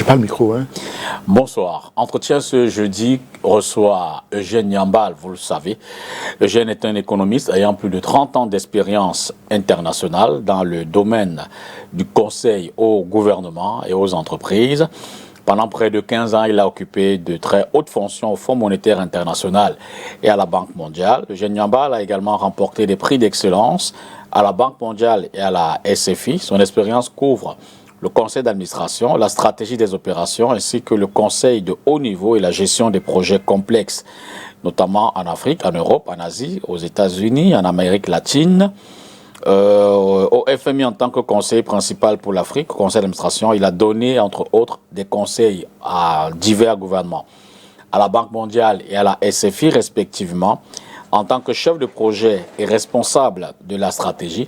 pas le micro, hein. Bonsoir. Entretien ce jeudi reçoit Eugène Nyambal, vous le savez. Eugène est un économiste ayant plus de 30 ans d'expérience internationale dans le domaine du conseil au gouvernement et aux entreprises. Pendant près de 15 ans, il a occupé de très hautes fonctions au Fonds monétaire international et à la Banque mondiale. Eugène Nyambal a également remporté des prix d'excellence à la Banque mondiale et à la SFI. Son expérience couvre le conseil d'administration, la stratégie des opérations ainsi que le conseil de haut niveau et la gestion des projets complexes, notamment en Afrique, en Europe, en Asie, aux États-Unis, en Amérique latine. Au FMI en tant que conseiller principal pour l'Afrique, au conseil d'administration, il a donné entre autres des conseils à divers gouvernements, à la Banque mondiale et à la SFI respectivement. En tant que chef de projet et responsable de la stratégie,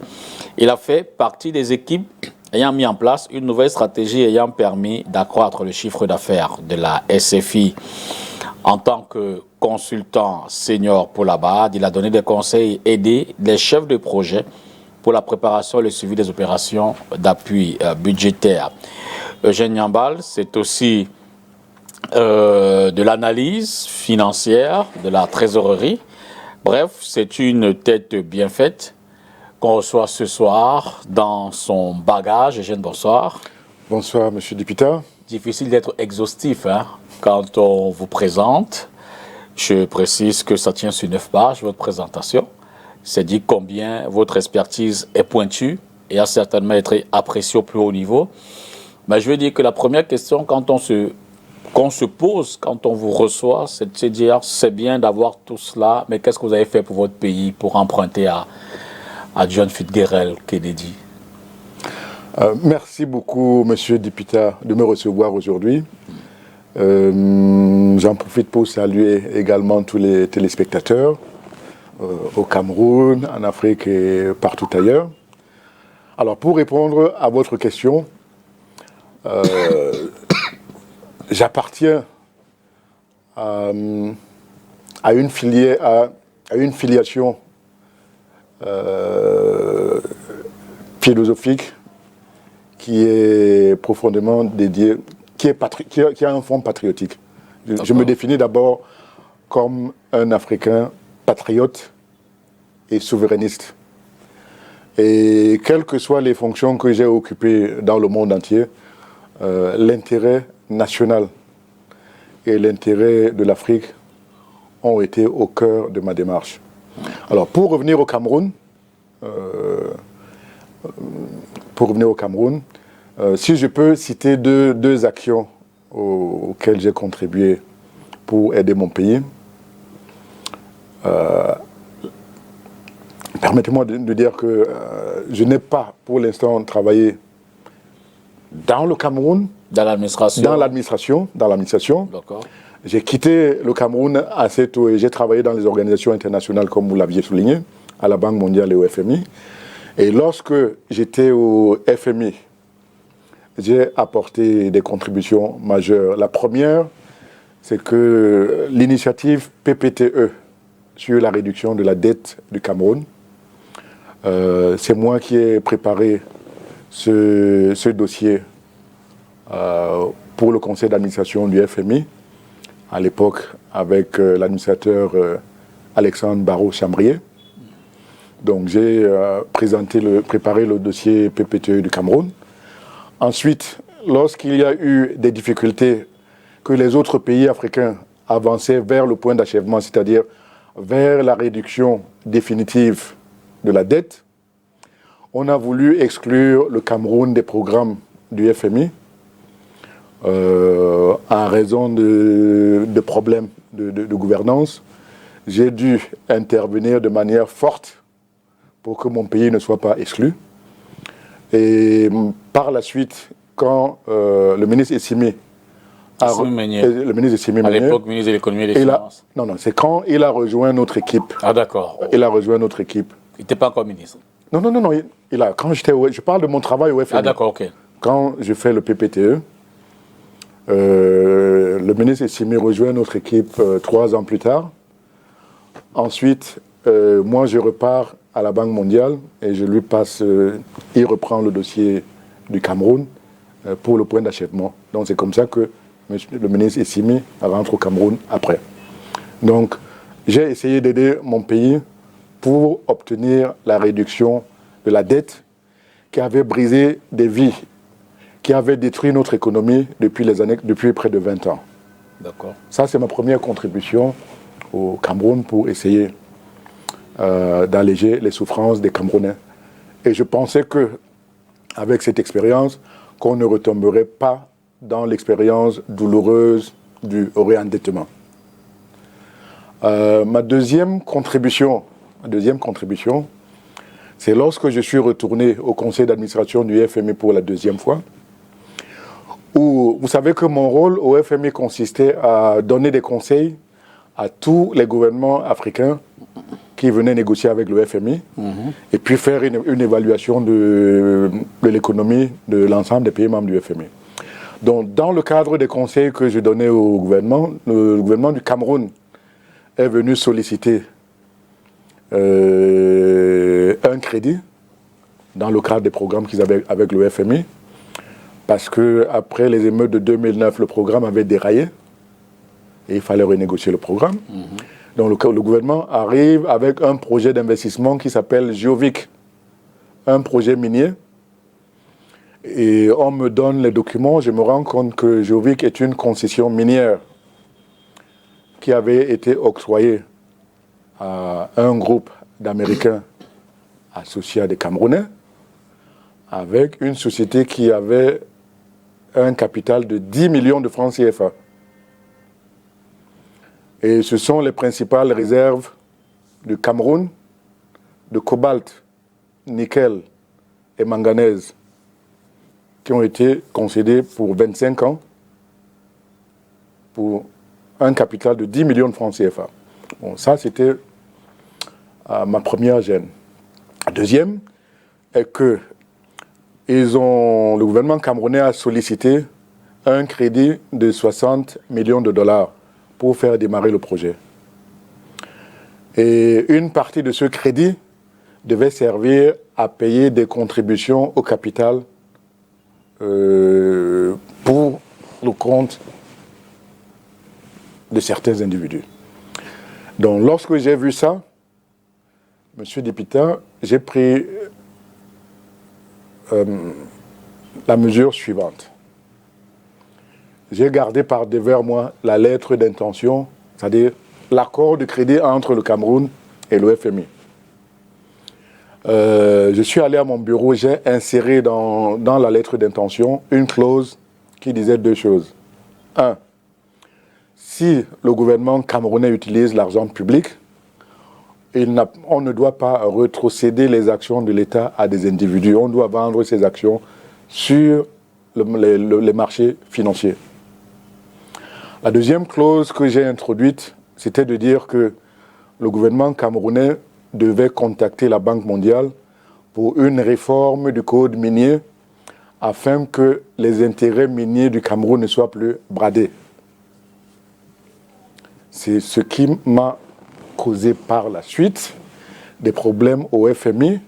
il a fait partie des équipes ayant mis en place une nouvelle stratégie ayant permis d'accroître le chiffre d'affaires de la SFI. En tant que consultant senior pour la BAD, il a donné des conseils et aidé les chefs de projet pour la préparation et le suivi des opérations d'appui budgétaire. Eugène Nyambal, c'est aussi de l'analyse financière, de la trésorerie. Bref, c'est une tête bien faite qu'on reçoit ce soir dans son bagage. Eugène, bonsoir. Bonsoir, monsieur Dipita. Difficile d'être exhaustif quand on vous présente. Je précise que ça tient sur 9 pages, votre présentation. C'est dit combien votre expertise est pointue et a certainement été appréciée au plus haut niveau. Mais je veux dire que la première question qu'on se pose quand on vous reçoit, c'est de se dire c'est bien d'avoir tout cela, mais qu'est-ce que vous avez fait pour votre pays pour emprunter à John Fitzgerald Kennedy? Merci beaucoup, monsieur Dipita, de me recevoir aujourd'hui. J'en profite pour saluer également tous les téléspectateurs au Cameroun, en Afrique et partout ailleurs. Alors, pour répondre à votre question, j'appartiens à une filiation philosophique qui est profondément dédiée, qui a un fond patriotique. Je me définis d'abord comme un Africain patriote et souverainiste. Et quelles que soient les fonctions que j'ai occupées dans le monde entier, l'intérêt national et l'intérêt de l'Afrique ont été au cœur de ma démarche. Alors, pour revenir au Cameroun, si je peux citer deux actions auxquelles j'ai contribué pour aider mon pays, permettez-moi de dire que je n'ai pas pour l'instant travaillé dans le Cameroun. Dans l'administration. Dans l'administration. D'accord. J'ai quitté le Cameroun assez tôt et j'ai travaillé dans les organisations internationales, comme vous l'aviez souligné, à la Banque mondiale et au FMI. Et lorsque j'étais au FMI, j'ai apporté des contributions majeures. La première, c'est que l'initiative PPTE sur la réduction de la dette du Cameroun, c'est moi qui ai préparé ce dossier pour le conseil d'administration du FMI, à l'époque avec l'administrateur Alexandre Barrault-Chambrier. Donc j'ai préparé le dossier PPTE du Cameroun. Ensuite, lorsqu'il y a eu des difficultés, que les autres pays africains avançaient vers le point d'achèvement, c'est-à-dire vers la réduction définitive de la dette, on a voulu exclure le Cameroun des programmes du FMI en raison de problèmes de gouvernance. J'ai dû intervenir de manière forte pour que mon pays ne soit pas exclu. Et par la suite, quand le ministre Essimi à l'époque ministre de l'économie et des finances. Non, c'est quand il a rejoint notre équipe. Ah d'accord. Il a rejoint notre équipe. Il n'était pas encore ministre. Non. Je parle de mon travail au FMI. Ah d'accord, ok. Quand je fais le PPTE, le ministre Essimi rejoint notre équipe 3 ans plus tard. Ensuite, moi je repars à la Banque mondiale et je lui passe, il reprend le dossier du Cameroun. pour le point d'achèvement. Donc c'est comme ça que le ministre Essimi rentre au Cameroun après. Donc j'ai essayé d'aider mon pays pour obtenir la réduction de la dette qui avait brisé des vies, qui avait détruit notre économie depuis près de 20 ans. D'accord. Ça, c'est ma première contribution au Cameroun pour essayer d'alléger les souffrances des Camerounais. Et je pensais qu'avec cette expérience, qu'on ne retomberait pas dans l'expérience douloureuse du réendettement. Ma deuxième contribution, c'est lorsque je suis retourné au conseil d'administration du FMI pour la deuxième fois, où vous savez que mon rôle au FMI consistait à donner des conseils à tous les gouvernements africains qui venaient négocier avec le FMI, et puis faire une évaluation de l'économie de l'ensemble des pays membres du FMI. Donc, dans le cadre des conseils que je donnais au gouvernement, le gouvernement du Cameroun est venu solliciter un crédit dans le cadre des programmes qu'ils avaient avec le FMI, parce qu'après les émeutes de 2009, le programme avait déraillé et il fallait renégocier le programme. Donc le gouvernement arrive avec un projet d'investissement qui s'appelle Geovic, un projet minier. Et on me donne les documents, je me rends compte que Geovic est une concession minière qui avait été octroyée à un groupe d'Américains associés à des Camerounais, avec une société qui avait un capital de 10 millions de francs CFA. Et ce sont les principales réserves du Cameroun de cobalt, nickel et manganèse qui ont été concédées pour 25 ans pour un capital de 10 millions de francs CFA. Bon, ça, c'était ma première gêne. La deuxième est que le gouvernement camerounais a sollicité un crédit de 60 millions de dollars pour faire démarrer le projet. Et une partie de ce crédit devait servir à payer des contributions au capital pour le compte de certains individus. Donc lorsque j'ai vu ça, Monsieur Dipita, j'ai pris la mesure suivante. J'ai gardé par devers moi la lettre d'intention, c'est-à-dire l'accord de crédit entre le Cameroun et le FMI. Je suis allé à mon bureau, j'ai inséré dans la lettre d'intention une clause qui disait deux choses. Un, si le gouvernement camerounais utilise l'argent public, on ne doit pas rétrocéder les actions de l'État à des individus. On doit vendre ces actions sur les marchés financiers. La deuxième clause que j'ai introduite, c'était de dire que le gouvernement camerounais devait contacter la Banque mondiale pour une réforme du code minier afin que les intérêts miniers du Cameroun ne soient plus bradés. C'est ce qui m'a causé par la suite des problèmes au FMI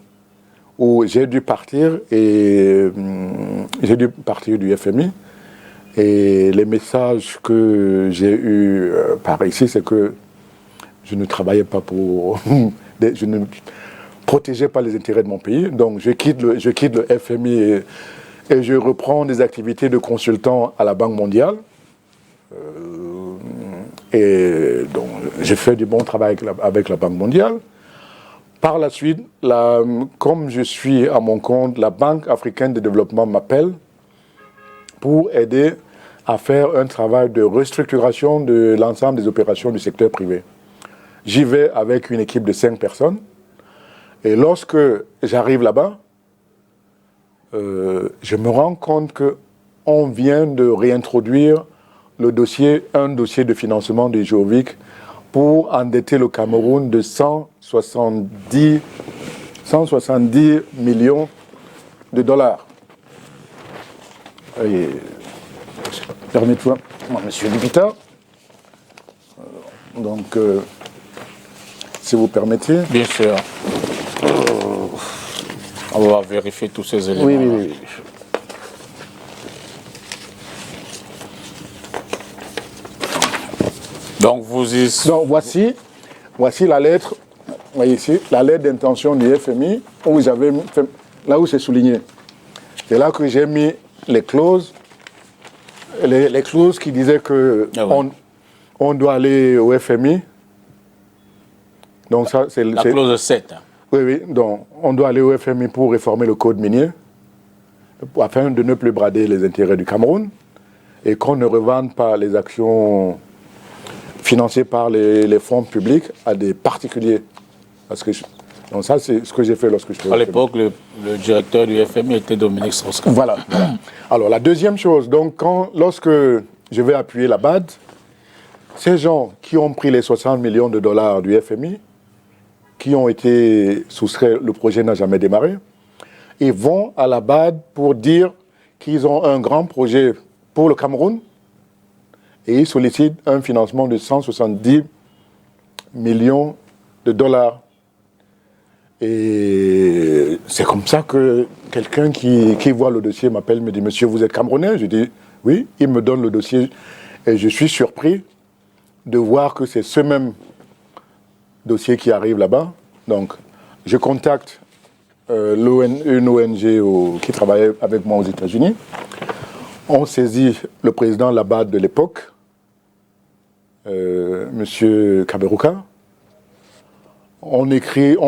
où j'ai dû partir du FMI et les messages que j'ai eus par ici, c'est que je ne travaillais pas je ne protégeais pas les intérêts de mon pays, donc je quitte le FMI et je reprends des activités de consultant à la Banque mondiale. Et donc, j'ai fait du bon travail avec la Banque mondiale. Par la suite, comme je suis à mon compte, la Banque africaine de développement m'appelle pour aider à faire un travail de restructuration de l'ensemble des opérations du secteur privé. J'y vais avec une équipe de 5 personnes. Et lorsque j'arrive là-bas, je me rends compte qu'on vient de réintroduire un dossier de financement du Geovic pour endetter le Cameroun de 170 millions de dollars. Permettez-moi, Monsieur Dipita. Donc, si vous permettez. Bien sûr. On va vérifier tous ces éléments. Oui. Donc, vous y... Donc, voici la lettre, vous voyez ici, la lettre d'intention du FMI, où j'avais fait, là où c'est souligné. C'est là que j'ai mis les clauses, les clauses qui disaient que on doit aller au FMI. Donc ça, c'est la clause 7. Oui, donc on doit aller au FMI pour réformer le code minier, afin de ne plus brader les intérêts du Cameroun, et qu'on ne revende pas les actions financées par les fonds publics à des particuliers. Parce que donc ça, c'est ce que j'ai fait lorsque je suis à l'époque, le directeur du FMI était Dominique Strauss-Kahn. Voilà. Alors, la deuxième chose, donc, lorsque je vais appuyer la BAD, ces gens qui ont pris les 60 millions de dollars du FMI, qui ont été soustraits, le projet n'a jamais démarré, ils vont à la BAD pour dire qu'ils ont un grand projet pour le Cameroun et ils sollicitent un financement de 170 millions de dollars. Et c'est comme ça que quelqu'un qui voit le dossier m'appelle, me dit « Monsieur, vous êtes Camerounais ?» Je dis « Oui ». Il me donne le dossier et je suis surpris de voir que c'est ce même dossier qui arrive là-bas. Donc, je contacte une ONG qui travaillait avec moi aux États-Unis. On saisit le président Labad de l'époque, Monsieur Kaberuka. On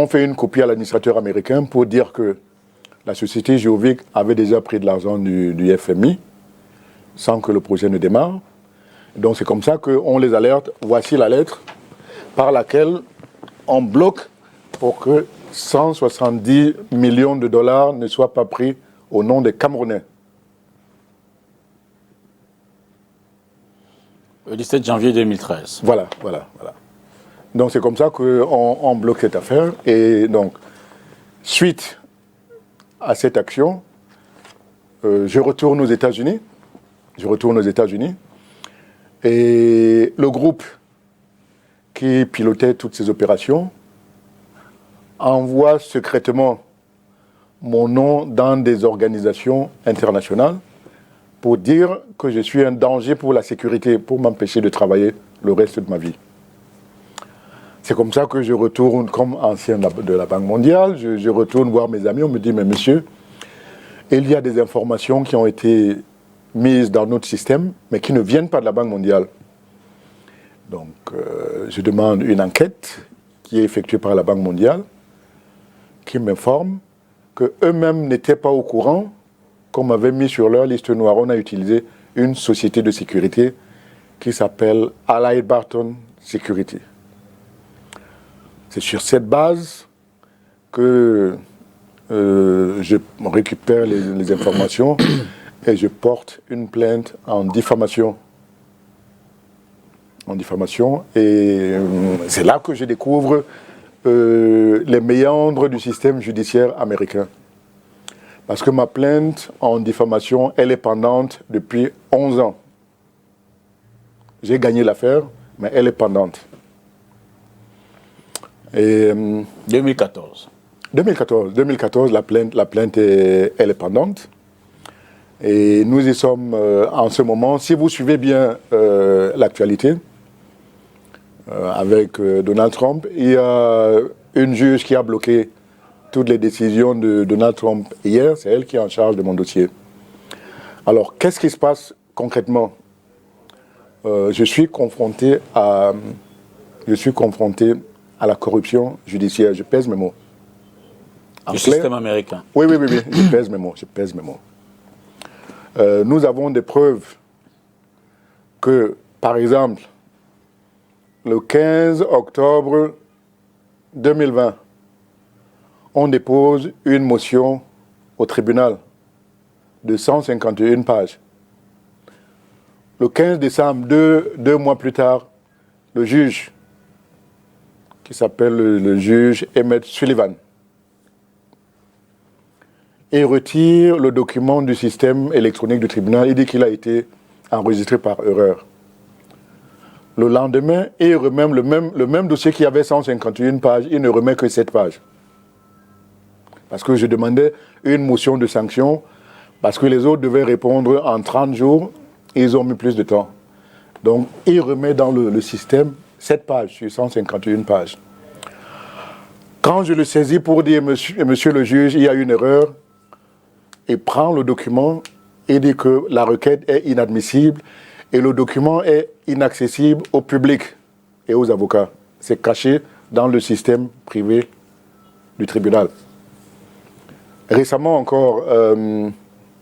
fait une copie à l'administrateur américain pour dire que la société Géovic avait déjà pris de l'argent du FMI sans que le projet ne démarre. Donc c'est comme ça qu'on les alerte. Voici la lettre par laquelle on bloque pour que 170 millions de dollars ne soient pas pris au nom des Camerounais. Le 17 janvier 2013. Voilà. Donc c'est comme ça qu'on bloque cette affaire. Et donc, suite à cette action, je retourne aux États-Unis. Et le groupe qui pilotait toutes ces opérations envoie secrètement mon nom dans des organisations internationales pour dire que je suis un danger pour la sécurité, pour m'empêcher de travailler le reste de ma vie. C'est comme ça que je retourne, comme ancien de la Banque mondiale, je retourne voir mes amis, on me dit « Mais monsieur, il y a des informations qui ont été mises dans notre système, mais qui ne viennent pas de la Banque mondiale. » Donc, je demande une enquête qui est effectuée par la Banque mondiale, qui m'informe qu'eux-mêmes n'étaient pas au courant qu'on m'avait mis sur leur liste noire. On a utilisé une société de sécurité qui s'appelle Allied Barton Security. C'est sur cette base que je récupère les informations et je porte une plainte en diffamation. Et c'est là que je découvre les méandres du système judiciaire américain. Parce que ma plainte en diffamation, elle est pendante depuis 11 ans. J'ai gagné l'affaire, mais elle est pendante. Et 2014. 2014, la plainte elle est pendante. Et nous y sommes en ce moment. Si vous suivez bien l'actualité, avec Donald Trump, il y a une juge qui a bloqué toutes les décisions de Donald Trump hier. C'est elle qui est en charge de mon dossier. Alors, qu'est-ce qui se passe concrètement? Je suis confronté à la corruption judiciaire. Je pèse mes mots. Du système américain. Oui. Je pèse mes mots. Nous avons des preuves que, par exemple, le 15 octobre 2020, on dépose une motion au tribunal de 151 pages. Le 15 décembre, deux mois plus tard, le juge, qui s'appelle le juge Emmett Sullivan, il retire le document du système électronique du tribunal. Il dit qu'il a été enregistré par erreur. Le lendemain, il remet le même dossier qui avait 151 pages, il ne remet que 7 pages. Parce que je demandais une motion de sanction, parce que les autres devaient répondre en 30 jours, et ils ont mis plus de temps. Donc, il remet dans le système 7 pages sur 151 pages. Quand je le saisis pour dire, monsieur le juge, il y a une erreur, il prend le document et dit que la requête est inadmissible et le document est inaccessible au public et aux avocats. C'est caché dans le système privé du tribunal. Récemment encore...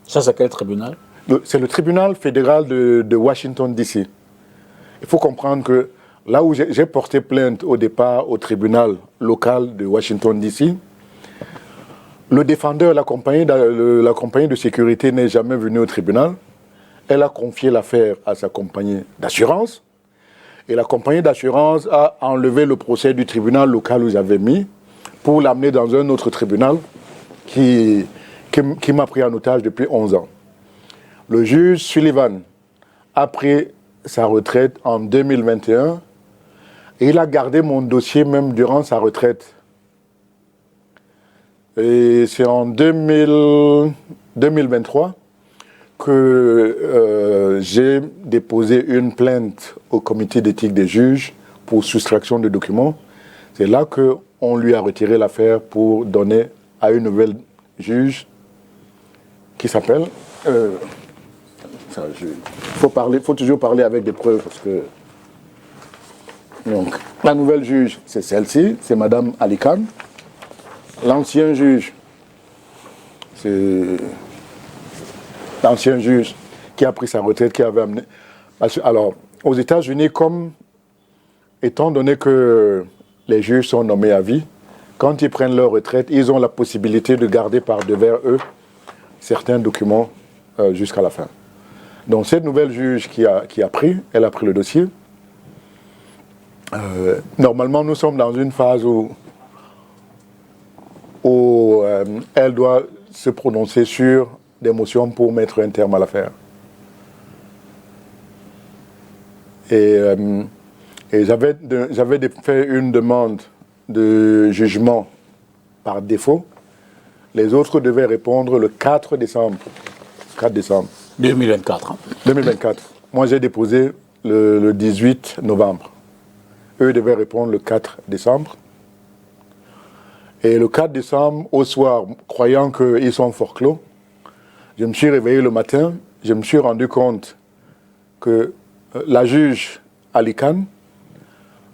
ça, c'est quel tribunal? C'est le tribunal fédéral de Washington, D.C. Il faut comprendre que là où j'ai porté plainte au départ au tribunal local de Washington, D.C., le défendeur, la compagnie de sécurité n'est jamais venue au tribunal. Elle a confié l'affaire à sa compagnie d'assurance. Et la compagnie d'assurance a enlevé le procès du tribunal local où j'avais mis pour l'amener dans un autre tribunal qui m'a pris en otage depuis 11 ans. Le juge Sullivan a pris sa retraite en 2021 et il a gardé mon dossier même durant sa retraite. Et c'est en 2023 que j'ai déposé une plainte au comité d'éthique des juges pour soustraction de documents. C'est là qu'on lui a retiré l'affaire pour donner à une nouvelle juge qui s'appelle... faut toujours parler avec des preuves parce que... Donc, la nouvelle juge, c'est celle-ci, c'est Madame Ali Khan. L'ancien juge, c'est l'ancien juge qui a pris sa retraite, qui avait amené... Alors, aux États-Unis, étant donné que les juges sont nommés à vie, quand ils prennent leur retraite, ils ont la possibilité de garder par devers eux certains documents jusqu'à la fin. Donc, cette nouvelle juge elle a pris le dossier. Normalement, nous sommes dans une phase où elle doit se prononcer sur des motions pour mettre un terme à l'affaire. Et j'avais fait une demande de jugement par défaut. Les autres devaient répondre le 4 décembre. 4 décembre. 2024. 2024. Moi, j'ai déposé le 18 novembre. Eux devaient répondre le 4 décembre. Et le 4 décembre, au soir, croyant qu'ils sont forclos, je me suis réveillé le matin, je me suis rendu compte que la juge Ali Khan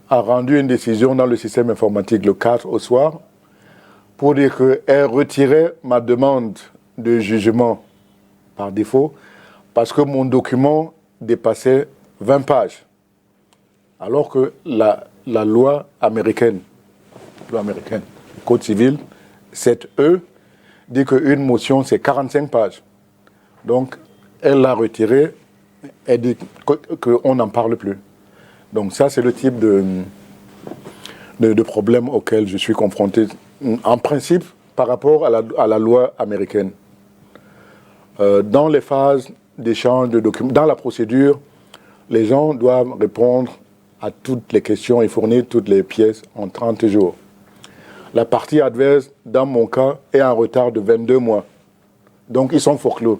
a rendu une décision dans le système informatique le 4 au soir pour dire qu'elle retirait ma demande de jugement par défaut parce que mon document dépassait 20 pages. Alors que la loi américaine, Code civil, 7E, dit qu'une motion, c'est 45 pages. Donc, elle l'a retiré, elle dit qu'on n'en parle plus. Donc ça, c'est le type de problème auquel je suis confronté, en principe, par rapport à la loi américaine. Dans les phases d'échange de documents, dans la procédure, les gens doivent répondre à toutes les questions et fournir toutes les pièces en 30 jours. La partie adverse, dans mon cas, est en retard de 22 mois. Donc, ils sont forclos.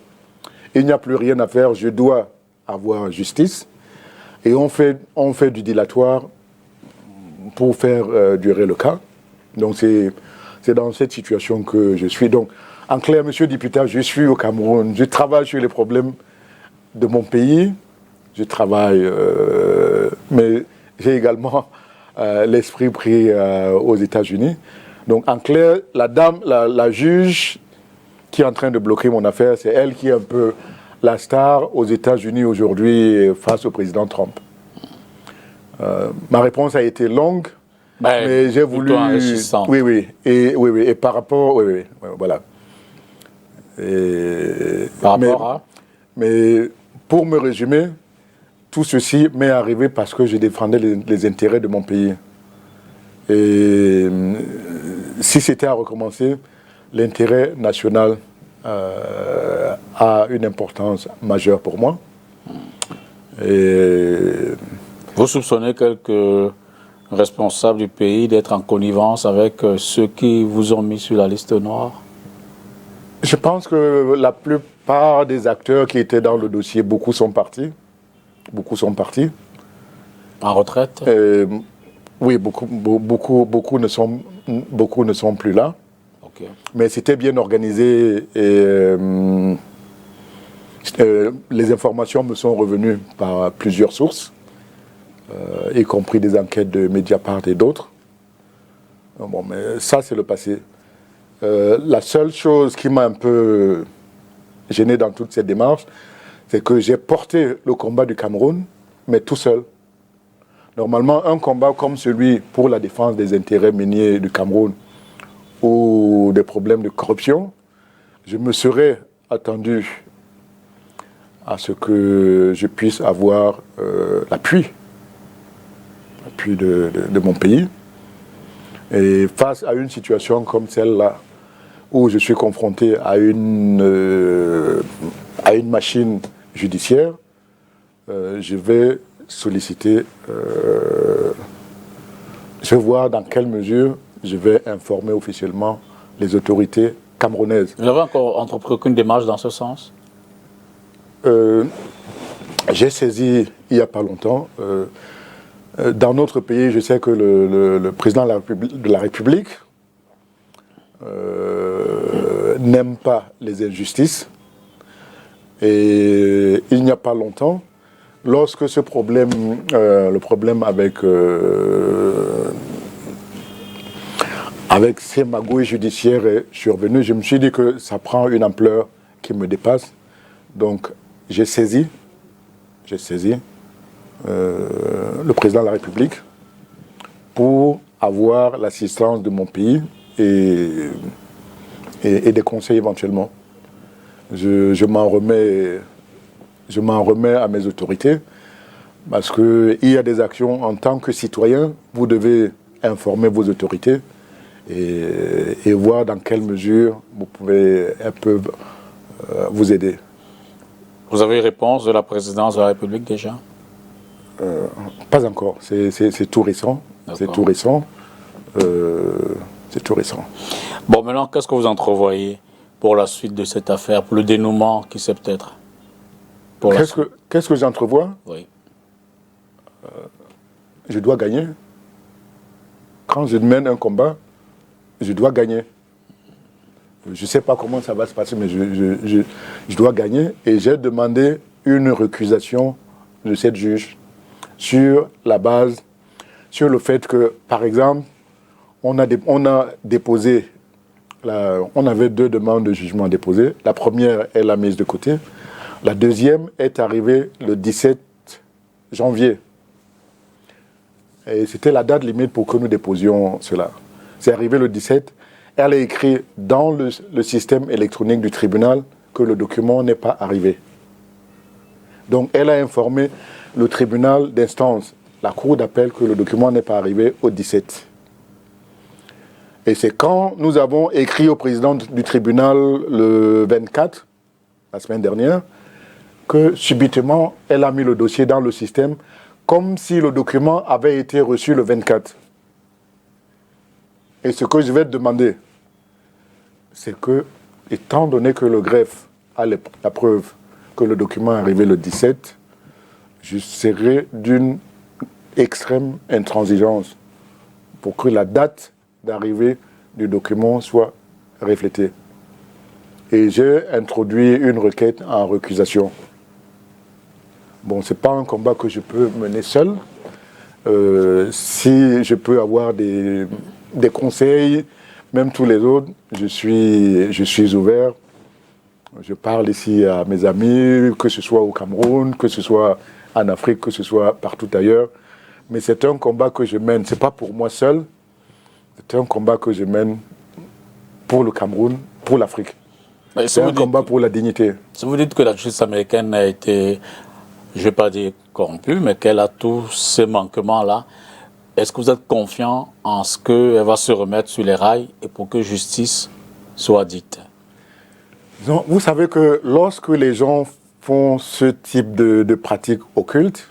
Il n'y a plus rien à faire, je dois avoir justice. Et on fait du dilatoire pour faire durer le cas. Donc, c'est dans cette situation que je suis. Donc, en clair, monsieur le député, je suis au Cameroun. Je travaille sur les problèmes de mon pays. Je travaille, mais j'ai également l'esprit pris aux États-Unis. Donc, en clair, la juge qui est en train de bloquer mon affaire, c'est elle qui est un peu la star aux États-Unis aujourd'hui face au président Trump. Ma réponse a été longue, mais j'ai voulu... Oui. Et par rapport... Oui, voilà. Mais pour me résumer, tout ceci m'est arrivé parce que je défendais les intérêts de mon pays. Et si c'était à recommencer, l'intérêt national a une importance majeure pour moi. Et vous soupçonnez quelques responsables du pays d'être en connivence avec ceux qui vous ont mis sur la liste noire? Je pense que la plupart des acteurs qui étaient dans le dossier, beaucoup sont partis. Beaucoup sont partis. En retraite? Oui, beaucoup ne sont plus là. Okay. Mais c'était bien organisé et les informations me sont revenues par plusieurs sources, y compris des enquêtes de Mediapart et d'autres. Bon, mais ça, c'est le passé. La seule chose qui m'a un peu gêné dans toute cette démarche, c'est que j'ai porté le combat du Cameroun, mais tout seul. Normalement, un combat comme celui pour la défense des intérêts miniers du Cameroun ou des problèmes de corruption, je me serais attendu à ce que je puisse avoir l'appui de mon pays. Et face à une situation comme celle-là, où je suis confronté à une machine judiciaire, je vais solliciter, je vais voir dans quelle mesure je vais informer officiellement les autorités camerounaises. Vous n'avez encore entrepris aucune démarche dans ce sens? J'ai saisi il n'y a pas longtemps. Dans notre pays, je sais que le président de la République n'aime pas les injustices. Et il n'y a pas longtemps, lorsque ce problème, le problème avec ces magouilles judiciaires est survenu, je me suis dit que ça prend une ampleur qui me dépasse. Donc j'ai saisi le président de la République pour avoir l'assistance de mon pays et des conseils éventuellement. Je m'en remets à mes autorités parce qu'il y a des actions en tant que citoyen, vous devez informer vos autorités et voir dans quelle mesure vous pouvez un peu vous aider. Vous avez une réponse de la présidence de la République déjà? Pas encore, c'est tout récent. C'est tout récent. C'est tout récent. Bon, maintenant, qu'est-ce que vous entrevoyez pour la suite de cette affaire, pour le dénouement qui sait peut-être? Qu'est-ce que j'entrevois? Oui. Je dois gagner. Quand je mène un combat, je dois gagner. Je ne sais pas comment ça va se passer, mais je dois gagner. Et j'ai demandé une récusation de cette juge sur la base, sur le fait que, par exemple, on a déposé, on avait 2 demandes de jugement déposées. La première est la mise de côté. La deuxième est arrivée le 17 janvier. Et c'était la date limite pour que nous déposions cela. C'est arrivé le 17. Elle a écrit dans le système électronique du tribunal que le document n'est pas arrivé. Donc elle a informé le tribunal d'instance, la cour d'appel, que le document n'est pas arrivé au 17. Et c'est quand nous avons écrit au président du tribunal le 24, la semaine dernière, que subitement elle a mis le dossier dans le système comme si le document avait été reçu le 24. Et ce que je vais te demander, c'est que, étant donné que le greffe a la preuve que le document est arrivé le 17, je serai d'une extrême intransigeance pour que la date d'arrivée du document soit reflétée. Et j'ai introduit une requête en récusation. Bon, ce n'est pas un combat que je peux mener seul. Si je peux avoir des conseils, même tous les autres, je suis ouvert. Je parle ici à mes amis, que ce soit au Cameroun, que ce soit en Afrique, que ce soit partout ailleurs. Mais c'est un combat que je mène, ce n'est pas pour moi seul, c'est un combat que je mène pour le Cameroun, pour l'Afrique. C'est un combat pour la dignité. Si vous dites que la justice américaine a été, je ne vais pas dire corrompue, mais qu'elle a tous ces manquements-là, est-ce que vous êtes confiant en ce qu'elle va se remettre sur les rails et pour que justice soit dite? Non, vous savez que lorsque les gens font ce type de pratiques occultes,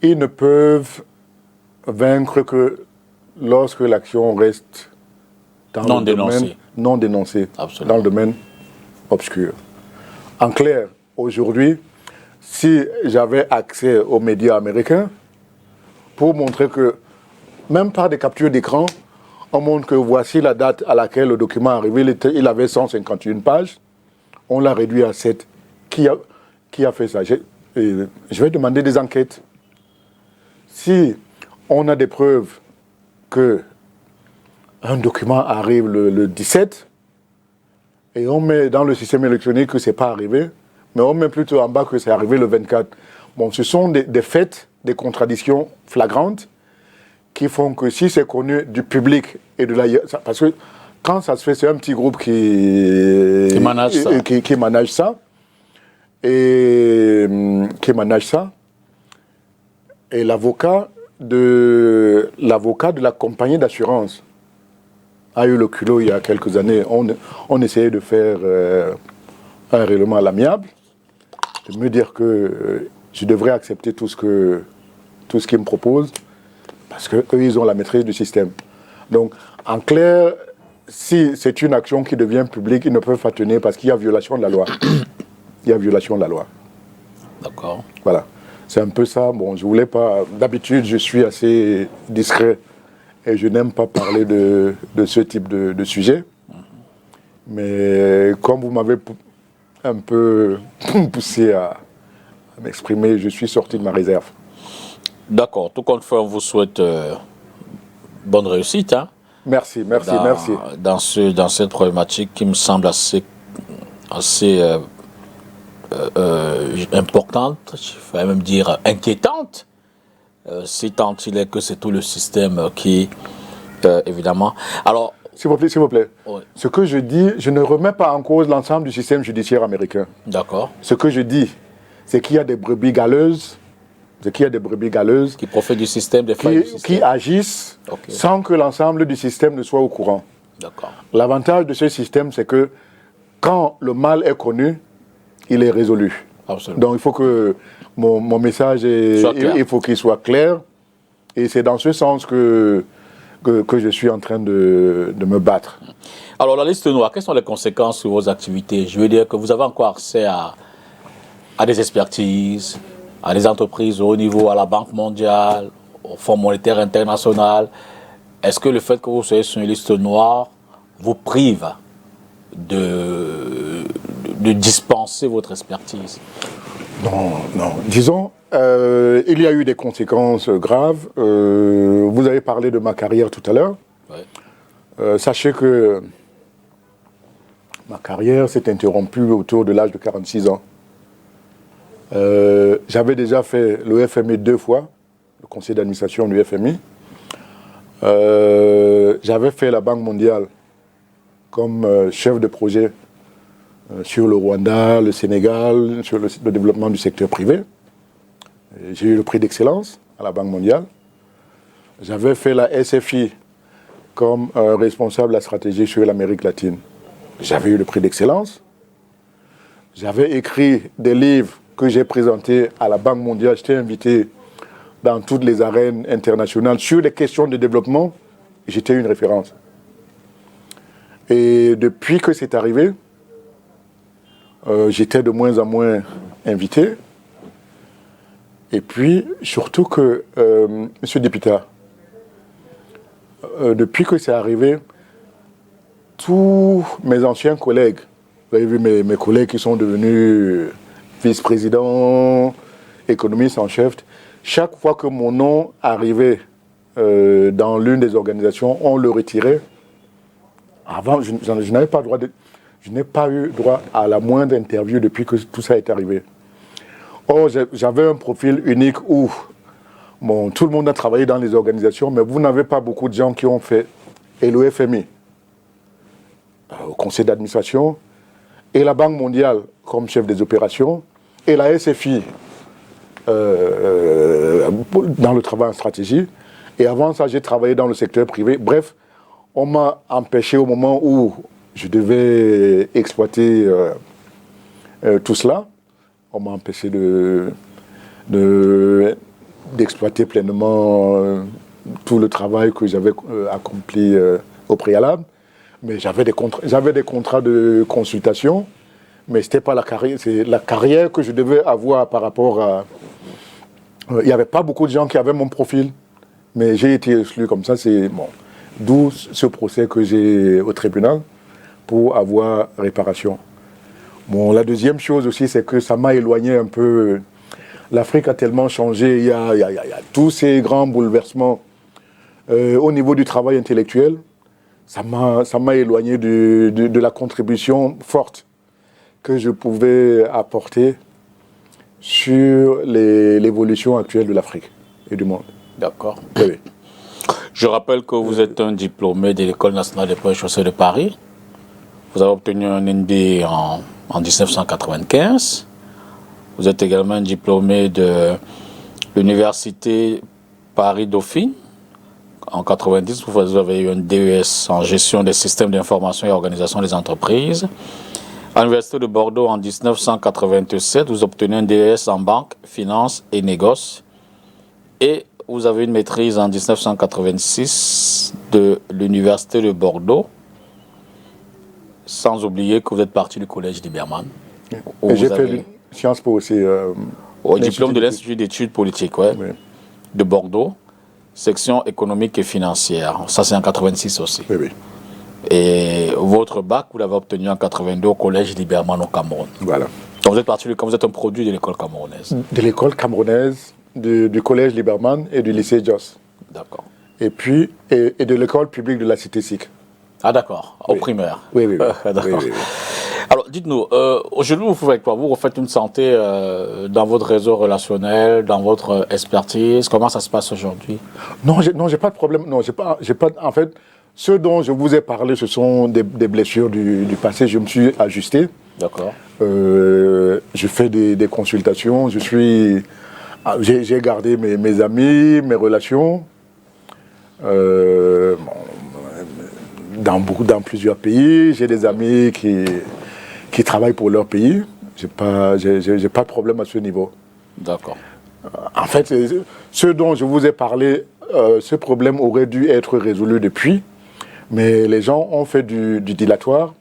ils ne peuvent vaincre que lorsque l'action reste dans le domaine non dénoncé, dans le domaine obscur. En clair, aujourd'hui, si j'avais accès aux médias américains pour montrer que, même par des captures d'écran, on montre que voici la date à laquelle le document est arrivé, il avait 151 pages, on l'a réduit à 7. Qui a fait ça? Je vais demander des enquêtes. Si on a des preuves que un document arrive le 17 et on met dans le système électronique que ce n'est pas arrivé, mais on met plutôt en bas que c'est arrivé le 24. Bon, ce sont des faits, des contradictions flagrantes qui font que si c'est connu du public et de la... Parce que quand ça se fait, c'est un petit groupe qui manage ça. Qui manage ça. Et l'avocat de la compagnie d'assurance a eu le culot il y a quelques années. On essayait de faire un règlement à l'amiable, de me dire que je devrais accepter tout ce qu'ils me proposent, parce qu'eux, ils ont la maîtrise du système. Donc, en clair, si c'est une action qui devient publique, ils ne peuvent pas tenir parce qu'il y a violation de la loi. Il y a violation de la loi. D'accord. Voilà. C'est un peu ça. Bon, je voulais pas... D'habitude, je suis assez discret et je n'aime pas parler de ce type de sujet. Mais comme vous m'avez un peu poussé à m'exprimer, je suis sorti de ma réserve. D'accord. Tout compte fait, on vous souhaite bonne réussite. Hein, merci. Dans cette problématique qui me semble assez importante, je vais même dire inquiétante, si tant il est que c'est tout le système qui, évidemment... Alors, S'il vous plaît. Oui. Ce que je dis, je ne remets pas en cause l'ensemble du système judiciaire américain. D'accord. Ce que je dis, c'est qu'il y a des brebis galeuses, qui profitent du système, des failles du système. Qui agissent sans que l'ensemble du système ne soit au courant. D'accord. L'avantage de ce système, c'est que quand le mal est connu, il est résolu. Absolument. Donc il faut que mon message il faut qu'il soit clair. Et c'est dans ce sens que je suis en train de me battre. Alors la liste noire, quelles sont les conséquences sur vos activités? Je veux dire que vous avez encore accès à des expertises, à des entreprises au haut niveau, à la Banque mondiale, au Fonds monétaire international. Est-ce que le fait que vous soyez sur une liste noire vous prive de dispenser votre expertise? Non. Disons, il y a eu des conséquences graves. Vous avez parlé de ma carrière tout à l'heure. Oui. Sachez que ma carrière s'est interrompue autour de l'âge de 46 ans. J'avais déjà fait le FMI 2 fois, le conseil d'administration du FMI. J'avais fait la Banque mondiale comme chef de projet sur le Rwanda, le Sénégal, sur le développement du secteur privé. J'ai eu le prix d'excellence à la Banque mondiale. J'avais fait la SFI comme responsable de la stratégie sur l'Amérique latine. J'avais eu le prix d'excellence. J'avais écrit des livres que j'ai présentés à la Banque mondiale. J'étais invité dans toutes les arènes internationales sur les questions de développement. J'étais une référence. Et depuis que c'est arrivé, j'étais de moins en moins invité. Et puis, surtout que, Monsieur Dépita, depuis que c'est arrivé, tous mes anciens collègues, vous avez vu mes collègues qui sont devenus vice-présidents, économistes en chef, chaque fois que mon nom arrivait dans l'une des organisations, on le retirait. Avant, je n'avais pas droit je n'ai pas eu droit à la moindre interview depuis que tout ça est arrivé. Or, j'avais un profil unique où tout le monde a travaillé dans les organisations, mais vous n'avez pas beaucoup de gens qui ont fait et le FMI, au conseil d'administration, et la Banque mondiale comme chef des opérations, et la SFI dans le travail en stratégie. Et avant ça, j'ai travaillé dans le secteur privé. Bref, on m'a empêché au moment où je devais exploiter tout cela. On m'a empêché d'exploiter pleinement tout le travail que j'avais accompli au préalable. Mais j'avais des contrats de consultation, mais ce n'était pas la carrière, c'est la carrière que je devais avoir par rapport à... Il n'y avait pas beaucoup de gens qui avaient mon profil, mais j'ai été exclu comme ça, c'est bon. D'où ce procès que j'ai au tribunal pour avoir réparation. Bon, la deuxième chose aussi, c'est que ça m'a éloigné un peu. L'Afrique a tellement changé, il y a tous ces grands bouleversements au niveau du travail intellectuel. Ça m'a éloigné de la contribution forte que je pouvais apporter sur l'évolution actuelle de l'Afrique et du monde. D'accord. Oui, oui. Je rappelle que vous êtes un diplômé de l'École nationale des ponts et chaussées de Paris. Vous avez obtenu un MBA en 1995. Vous êtes également un diplômé de l'Université Paris-Dauphine. En 90, vous avez eu un DES en gestion des systèmes d'information et organisation des entreprises. À l'Université de Bordeaux, en 1987, vous obtenez un DES en banque, finance et négoce. Et vous avez une maîtrise en 1986 de l'Université de Bordeaux. Sans oublier que vous êtes parti du Collège Liberman. J'ai fait Sciences Po aussi. Au diplôme de l'Institut d'études politiques, ouais, oui. de Bordeaux, section économique et financière. Ça, c'est en 86 aussi. Oui, oui. Et votre bac, vous l'avez obtenu en 82 au Collège Liberman au Cameroun. Voilà. Donc vous êtes un produit de l'école camerounaise. De l'école camerounaise, du Collège Liberman et du lycée Jos. D'accord. Et puis, et de l'école publique de la Cité SIC. Ah d'accord, au primaire. Oui, oui, oui. D'accord. Oui, oui, oui. Alors dites-nous, aujourd'hui vous faites quoi? Vous refaites une santé dans votre réseau relationnel, dans votre expertise. Comment ça se passe aujourd'hui? Non, j'ai pas de problème. Non, j'ai pas. En fait, ce dont je vous ai parlé, ce sont des blessures du passé. Je me suis ajusté. D'accord. Je fais des consultations. J'ai gardé mes amis, mes relations. Dans plusieurs pays. J'ai des amis qui travaillent pour leur pays. J'ai pas de problème à ce niveau. D'accord. En fait, ce dont je vous ai parlé, ce problème aurait dû être résolu depuis, mais les gens ont fait du dilatoire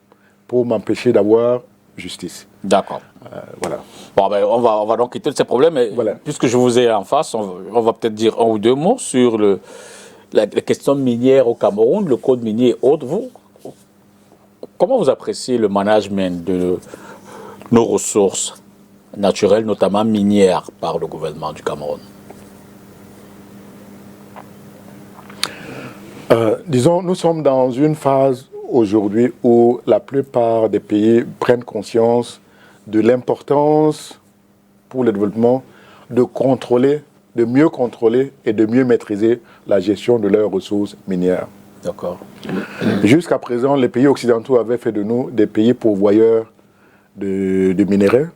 pour m'empêcher d'avoir justice. D'accord. Voilà. Bon, ben, on va donc quitter ces problèmes. Mais Voilà. puisque je vous ai en face, on va peut-être dire un ou deux mots sur la question minière au Cameroun, le code minier et autres. Comment vous appréciez le management de nos ressources naturelles, notamment minières, par le gouvernement du Cameroun? Disons, nous sommes dans une phase aujourd'hui où la plupart des pays prennent conscience de l'importance pour le développement de contrôler, de mieux contrôler et de mieux maîtriser la gestion de leurs ressources minières. D'accord. Jusqu'à présent, les pays occidentaux avaient fait de nous des pays pourvoyeurs de minerais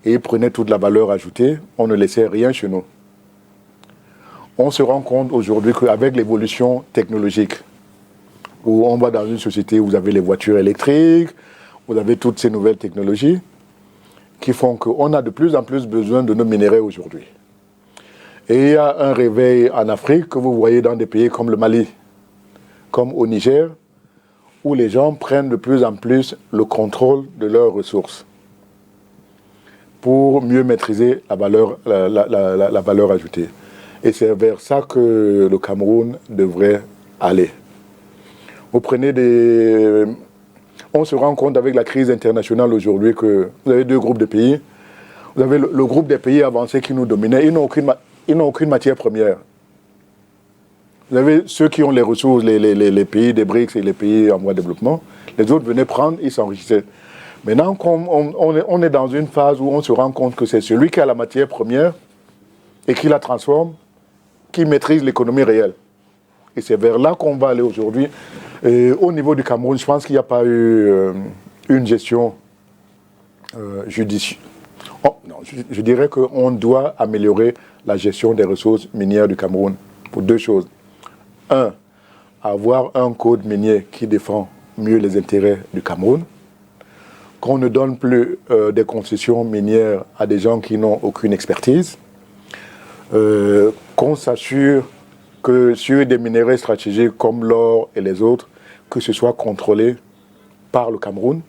et prenaient toute la valeur ajoutée. On ne laissait rien chez nous. On se rend compte aujourd'hui qu'avec l'évolution technologique, où on va dans une société où vous avez les voitures électriques, vous avez toutes ces nouvelles technologies qui font qu'on a de plus en plus besoin de nos minerais aujourd'hui. Et il y a un réveil en Afrique que vous voyez dans des pays comme le Mali, comme au Niger, où les gens prennent de plus en plus le contrôle de leurs ressources pour mieux maîtriser la valeur ajoutée. Et c'est vers ça que le Cameroun devrait aller. Vous prenez on se rend compte avec la crise internationale aujourd'hui que vous avez deux groupes de pays. Vous avez le groupe des pays avancés qui nous dominaient. Ils n'ont aucune matière première. Vous avez ceux qui ont les ressources, les pays des BRICS et les pays en voie de développement. Les autres venaient prendre, ils s'enrichissaient. Maintenant, on est dans une phase où on se rend compte que c'est celui qui a la matière première et qui la transforme, qui maîtrise l'économie réelle. Et c'est vers là qu'on va aller aujourd'hui. Au niveau du Cameroun, je pense qu'il n'y a pas eu une gestion judicieuse. Oh, non, je dirais qu'on doit améliorer la gestion des ressources minières du Cameroun pour deux choses. Un, avoir un code minier qui défend mieux les intérêts du Cameroun, qu'on ne donne plus des concessions minières à des gens qui n'ont aucune expertise, qu'on s'assure que sur des minéraux stratégiques comme l'or et les autres, que ce soit contrôlé par le Cameroun,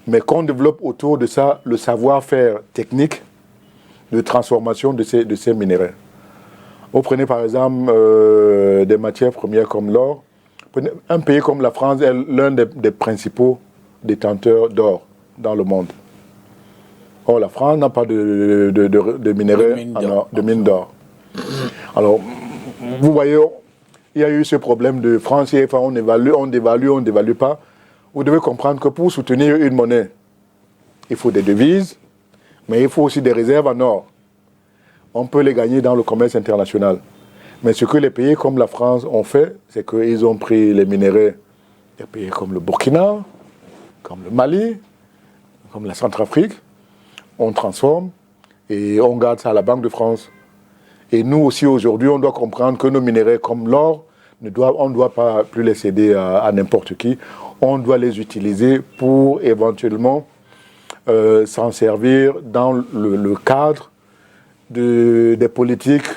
mais qu'on développe autour de ça le savoir-faire technique de transformation de ces minéraux. Vous prenez par exemple des matières premières comme l'or. Un pays comme la France est l'un des principaux détenteurs d'or dans le monde. Or, la France n'a pas de minerais, de mines d'or. Alors, vous voyez, il y a eu ce problème de France CFA, on évalue, on dévalue pas. Vous devez comprendre que pour soutenir une monnaie, il faut des devises, mais il faut aussi des réserves en or. On peut les gagner dans le commerce international. Mais ce que les pays comme la France ont fait, c'est qu'ils ont pris les minéraux des pays comme le Burkina, comme le Mali, comme la Centrafrique, on transforme et on garde ça à la Banque de France. Et nous aussi aujourd'hui, on doit comprendre que nos minéraux comme l'or, on ne doit pas plus les céder à n'importe qui. On doit les utiliser pour éventuellement s'en servir dans le cadre des politiques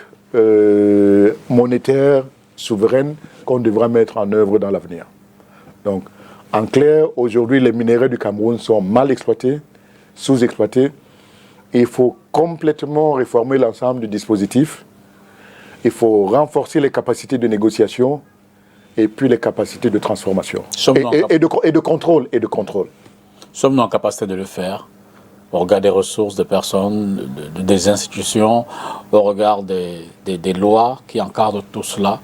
monétaires souveraines qu'on devra mettre en œuvre dans l'avenir. Donc, en clair, aujourd'hui, les minéraux du Cameroun sont mal exploités, sous-exploités. Il faut complètement réformer l'ensemble du dispositif. Il faut renforcer les capacités de négociation et puis les capacités de transformation. Et de contrôle. Sommes-nous en capacité de le faire au regard des ressources des personnes, des institutions, au regard des lois qui encadrent tout cela?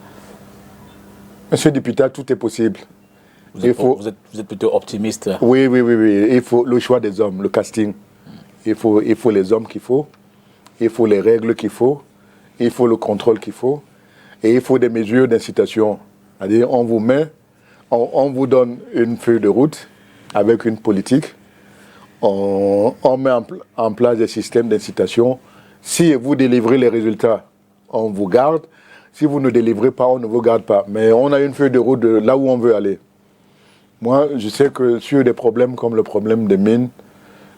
Monsieur le député, tout est possible. Vous êtes plutôt optimiste? Oui. Il faut le choix des hommes, le casting. Il faut les hommes qu'il faut, il faut les règles qu'il faut, il faut le contrôle qu'il faut, et il faut des mesures d'incitation. C'est-à-dire, on vous donne une feuille de route avec une politique, on met en place des systèmes d'incitation. Si vous délivrez les résultats, on vous garde. Si vous ne délivrez pas, on ne vous garde pas. Mais on a une feuille de route de là où on veut aller. Moi, je sais que sur des problèmes comme le problème des mines,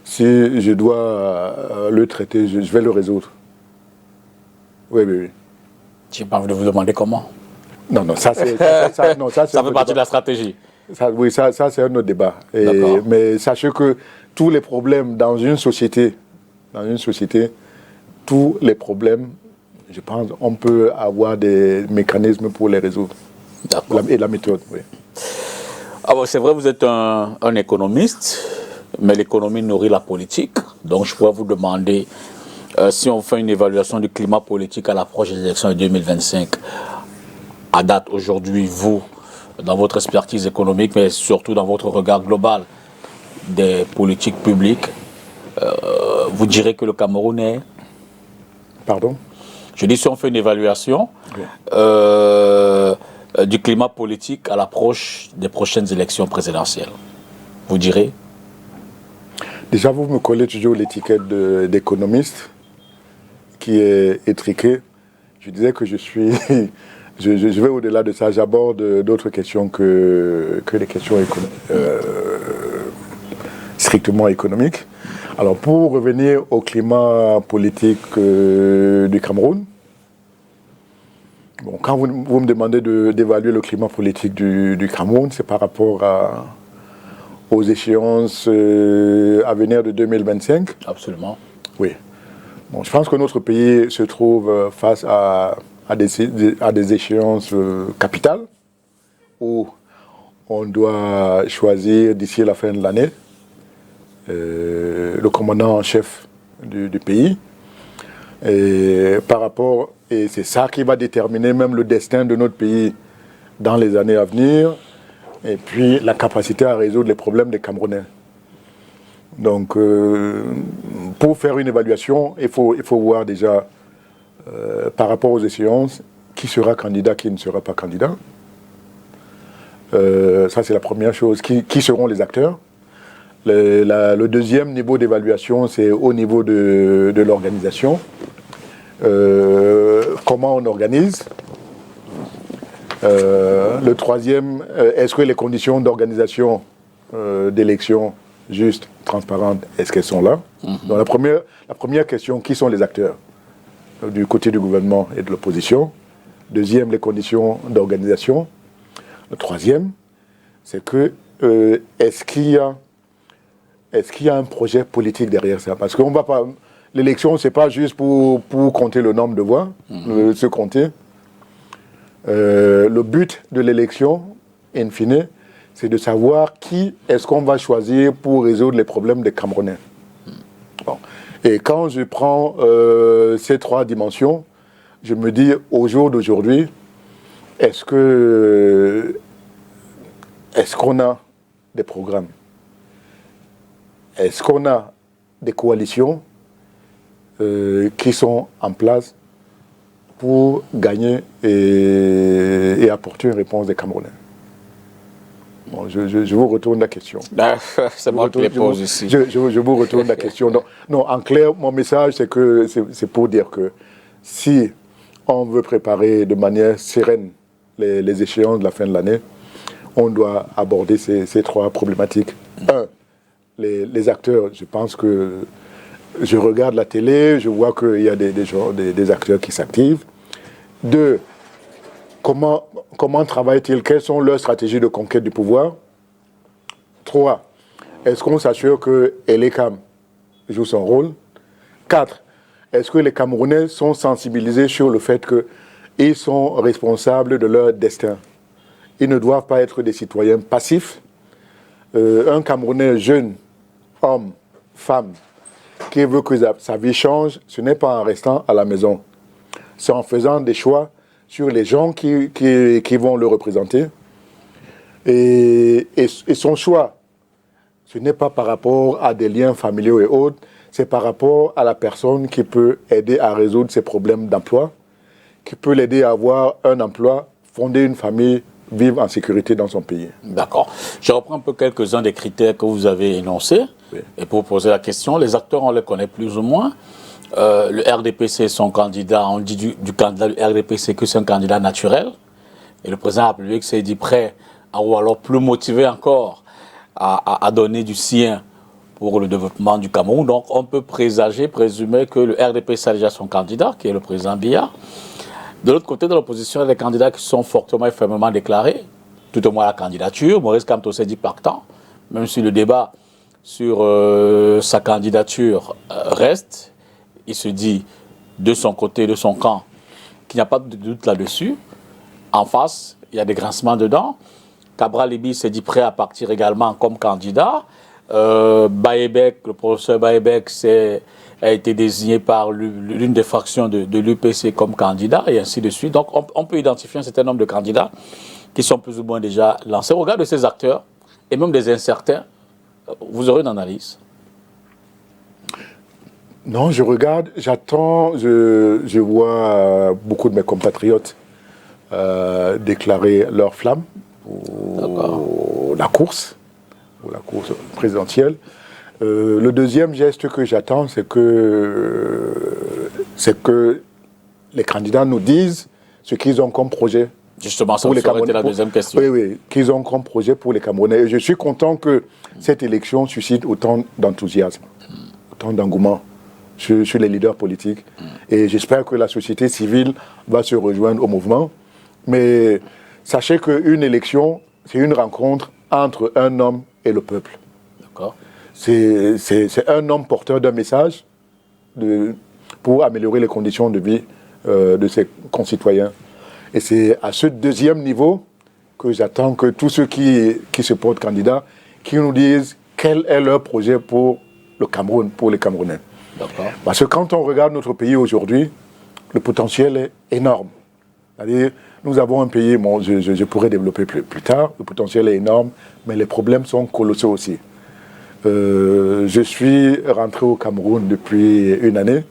si je dois le traiter, je vais le résoudre. Oui. Je n'ai pas envie de vous demander comment. Non, ça c'est... Ça fait partie de la stratégie. Ça c'est un autre débat. Mais sachez que tous les problèmes dans une société, tous les problèmes, je pense, on peut avoir des mécanismes pour les résoudre. Et la méthode, oui. Ah bon, c'est vrai, vous êtes un économiste, mais l'économie nourrit la politique. Donc je pourrais vous demander, si on fait une évaluation du climat politique à l'approche des élections de 2025, à date aujourd'hui, vous, dans votre expertise économique, mais surtout dans votre regard global des politiques publiques, vous direz que le Cameroun est... Pardon? Je dis si on fait une évaluation du climat politique à l'approche des prochaines élections présidentielles, vous direz? Déjà, vous me collez toujours l'étiquette d'économiste qui est étriquée. Je disais que je suis... je vais au-delà de ça. J'aborde d'autres questions que les questions strictement économiques. Alors, pour revenir au climat politique du Cameroun, bon, quand vous me demandez d'évaluer le climat politique du Cameroun, c'est par rapport aux échéances à venir de 2025. Absolument. Oui. Bon, je pense que notre pays se trouve face à des échéances capitales où on doit choisir d'ici la fin de l'année le commandant en chef du pays. Et et c'est ça qui va déterminer même le destin de notre pays dans les années à venir, et puis la capacité à résoudre les problèmes des Camerounais. Donc, pour faire une évaluation, il faut voir déjà, par rapport aux échéances, qui sera candidat, qui ne sera pas candidat. Ça, c'est la première chose. Qui seront les acteurs? Le deuxième niveau d'évaluation, c'est au niveau de l'organisation. Comment on organise? Le troisième, est-ce que les conditions d'organisation d'élections justes, transparentes, est-ce qu'elles sont là? Donc la première question, qui sont les acteurs du côté du gouvernement et de l'opposition? Deuxième, les conditions d'organisation. Le troisième, c'est que est-ce qu'il y a est-ce qu'il y a un projet politique derrière ça? Parce qu'on va pas... L'élection, ce n'est pas juste pour compter le nombre de voix, se compter. Le but de l'élection, in fine, c'est de savoir qui est-ce qu'on va choisir pour résoudre les problèmes des Camerounais. Bon. Et quand je prends ces trois dimensions, je me dis, au jour d'aujourd'hui, est-ce qu'on a des programmes? Est-ce qu'on a des coalitions qui sont en place pour gagner et apporter une réponse des Camerounais? Bon, je vous retourne la question. C'est moi qui les pose ici. Je vous retourne la question. Non, en clair, mon message, c'est pour dire que si on veut préparer de manière sereine les échéances de la fin de l'année, on doit aborder ces trois problématiques. Un, les acteurs, je pense que je regarde la télé, je vois qu'il y a des acteurs qui s'activent. Deux, comment travaillent-ils? Quelles sont leurs stratégies de conquête du pouvoir? Trois, est-ce qu'on s'assure que Elecam joue son rôle? Quatre, est-ce que les Camerounais sont sensibilisés sur le fait qu'ils sont responsables de leur destin? Ils ne doivent pas être des citoyens passifs. Un Camerounais jeune, homme, femme, qui veut que sa vie change, ce n'est pas en restant à la maison. C'est en faisant des choix sur les gens qui vont le représenter. Et son choix, ce n'est pas par rapport à des liens familiaux et autres, c'est par rapport à la personne qui peut aider à résoudre ses problèmes d'emploi, qui peut l'aider à avoir un emploi, fonder une famille, vivre en sécurité dans son pays. D'accord. Je reprends un peu quelques-uns des critères que vous avez énoncés. Oui. Et pour poser la question, les acteurs, on les connaît plus ou moins. Le RDPC, son candidat, on dit du candidat du RDPC que c'est un candidat naturel. Et le président de la République s'est dit prêt, ou alors plus motivé encore, à donner du sien pour le développement du Cameroun. Donc on peut présumer que le RDPC a déjà son candidat, qui est le président Biya. De l'autre côté de l'opposition, il y a des candidats qui sont fortement et fermement déclarés, tout au moins la candidature. Maurice Kamto s'est dit partant, même si le débat sur sa candidature reste. Il se dit, de son côté, de son camp, qu'il n'y a pas de doute là-dessus. En face, il y a des grincements dedans. Cabral Libi s'est dit prêt à partir également comme candidat. Baebek, le professeur Baebek a été désigné par l'une des fractions de l'UPC comme candidat, et ainsi de suite. Donc on peut identifier un certain nombre de candidats qui sont plus ou moins déjà lancés. Au regard de ces acteurs, et même des incertains, vous aurez une analyse? Non, je regarde, j'attends, je vois beaucoup de mes compatriotes déclarer leur flamme pour la course présidentielle. Le deuxième geste que j'attends, c'est que les candidats nous disent ce qu'ils ont comme projet. Justement, ça aurait été la deuxième question. Oui, qu'ils ont comme projet pour les Camerounais. Et je suis content que cette élection suscite autant d'enthousiasme, autant d'engouement sur les leaders politiques. Et j'espère que la société civile va se rejoindre au mouvement. Mais sachez qu'une élection, c'est une rencontre entre un homme et le peuple. D'accord. C'est un homme porteur d'un message pour améliorer les conditions de vie de ses concitoyens. Et c'est à ce deuxième niveau que j'attends que tous ceux qui se portent candidats, qui nous disent quel est leur projet pour le Cameroun, pour les Camerounais. Parce que quand on regarde notre pays aujourd'hui, le potentiel est énorme. C'est-à-dire, nous avons un pays, bon, je pourrais développer plus tard, le potentiel est énorme, mais les problèmes sont colossaux aussi. Je suis rentré au Cameroun depuis une année.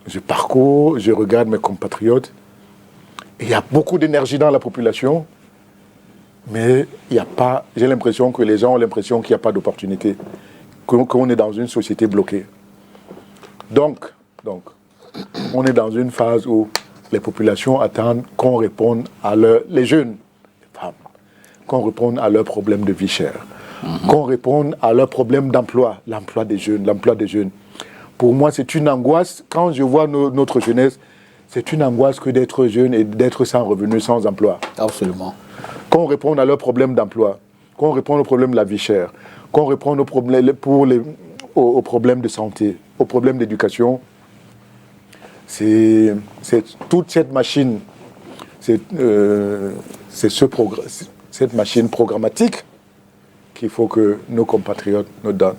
Je parcours, je regarde mes compatriotes. Il y a beaucoup d'énergie dans la population, mais il n'y a pas. J'ai l'impression que les gens ont l'impression qu'il n'y a pas d'opportunité, qu'on est dans une société bloquée. Donc, on est dans une phase où les populations attendent qu'on réponde à les jeunes, les femmes, qu'on réponde à leurs problèmes de vie chère, qu'on réponde à leurs problèmes d'emploi, l'emploi des jeunes. Pour moi, c'est une angoisse. Quand je vois notre jeunesse, c'est une angoisse que d'être jeune et d'être sans revenu, sans emploi. Absolument. Qu'on réponde à leurs problèmes d'emploi. qu'on réponde aux problèmes de la vie chère, qu'on réponde aux problèmes, aux problèmes de santé, aux problèmes d'éducation. C'est toute cette machine, cette machine programmatique qu'il faut que nos compatriotes nous donnent.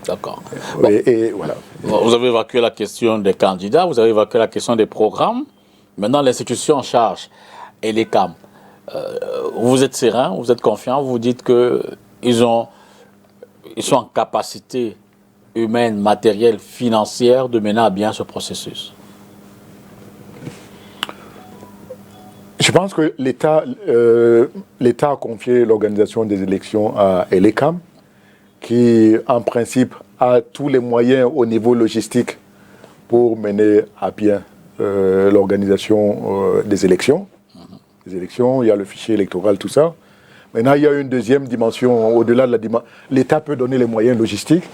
D'accord. Bon. Et voilà. Vous avez évacué la question des candidats, vous avez évacué la question des programmes. Maintenant, l'institution en charge et les CAM. Vous êtes serein, vous êtes confiant, vous dites qu'ils sont en capacité humaine, matérielle, financière de mener à bien ce processus. Je pense que l'État a confié l'organisation des élections à ELECAM, qui, en principe, a tous les moyens au niveau logistique pour mener à bien l'organisation des élections. Les élections, il y a le fichier électoral, tout ça. Maintenant, il y a une deuxième dimension, au-delà de la dimension. L'État peut donner les moyens logistiques.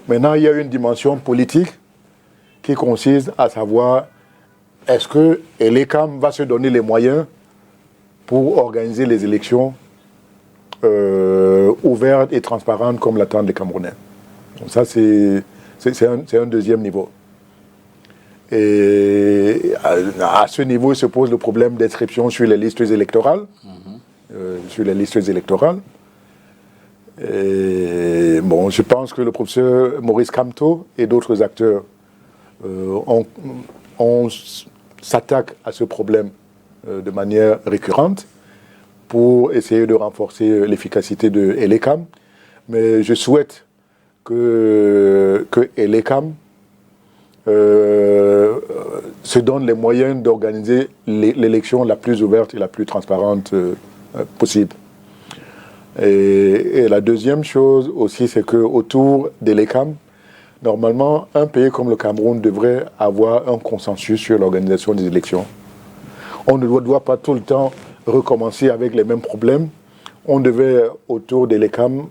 Maintenant, il y a une dimension politique qui consiste à savoir est-ce que ELECAM va se donner les moyens pour organiser les élections ouvertes et transparentes comme l'attendent les Camerounais. Donc ça, c'est un deuxième niveau. Et à ce niveau, il se pose le problème d'inscription sur les listes électorales. Et bon, je pense que le professeur Maurice Kamto et d'autres acteurs s'attaquent à ce problème de manière récurrente pour essayer de renforcer l'efficacité de ELECAM. Mais je souhaite que ELECAM se donne les moyens d'organiser l'élection la plus ouverte et la plus transparente possible. Et la deuxième chose aussi, c'est qu'autour d'ELECAM, normalement, un pays comme le Cameroun devrait avoir un consensus sur l'organisation des élections. On ne doit pas tout le temps recommencer avec les mêmes problèmes. On devait, autour d'ELECAM,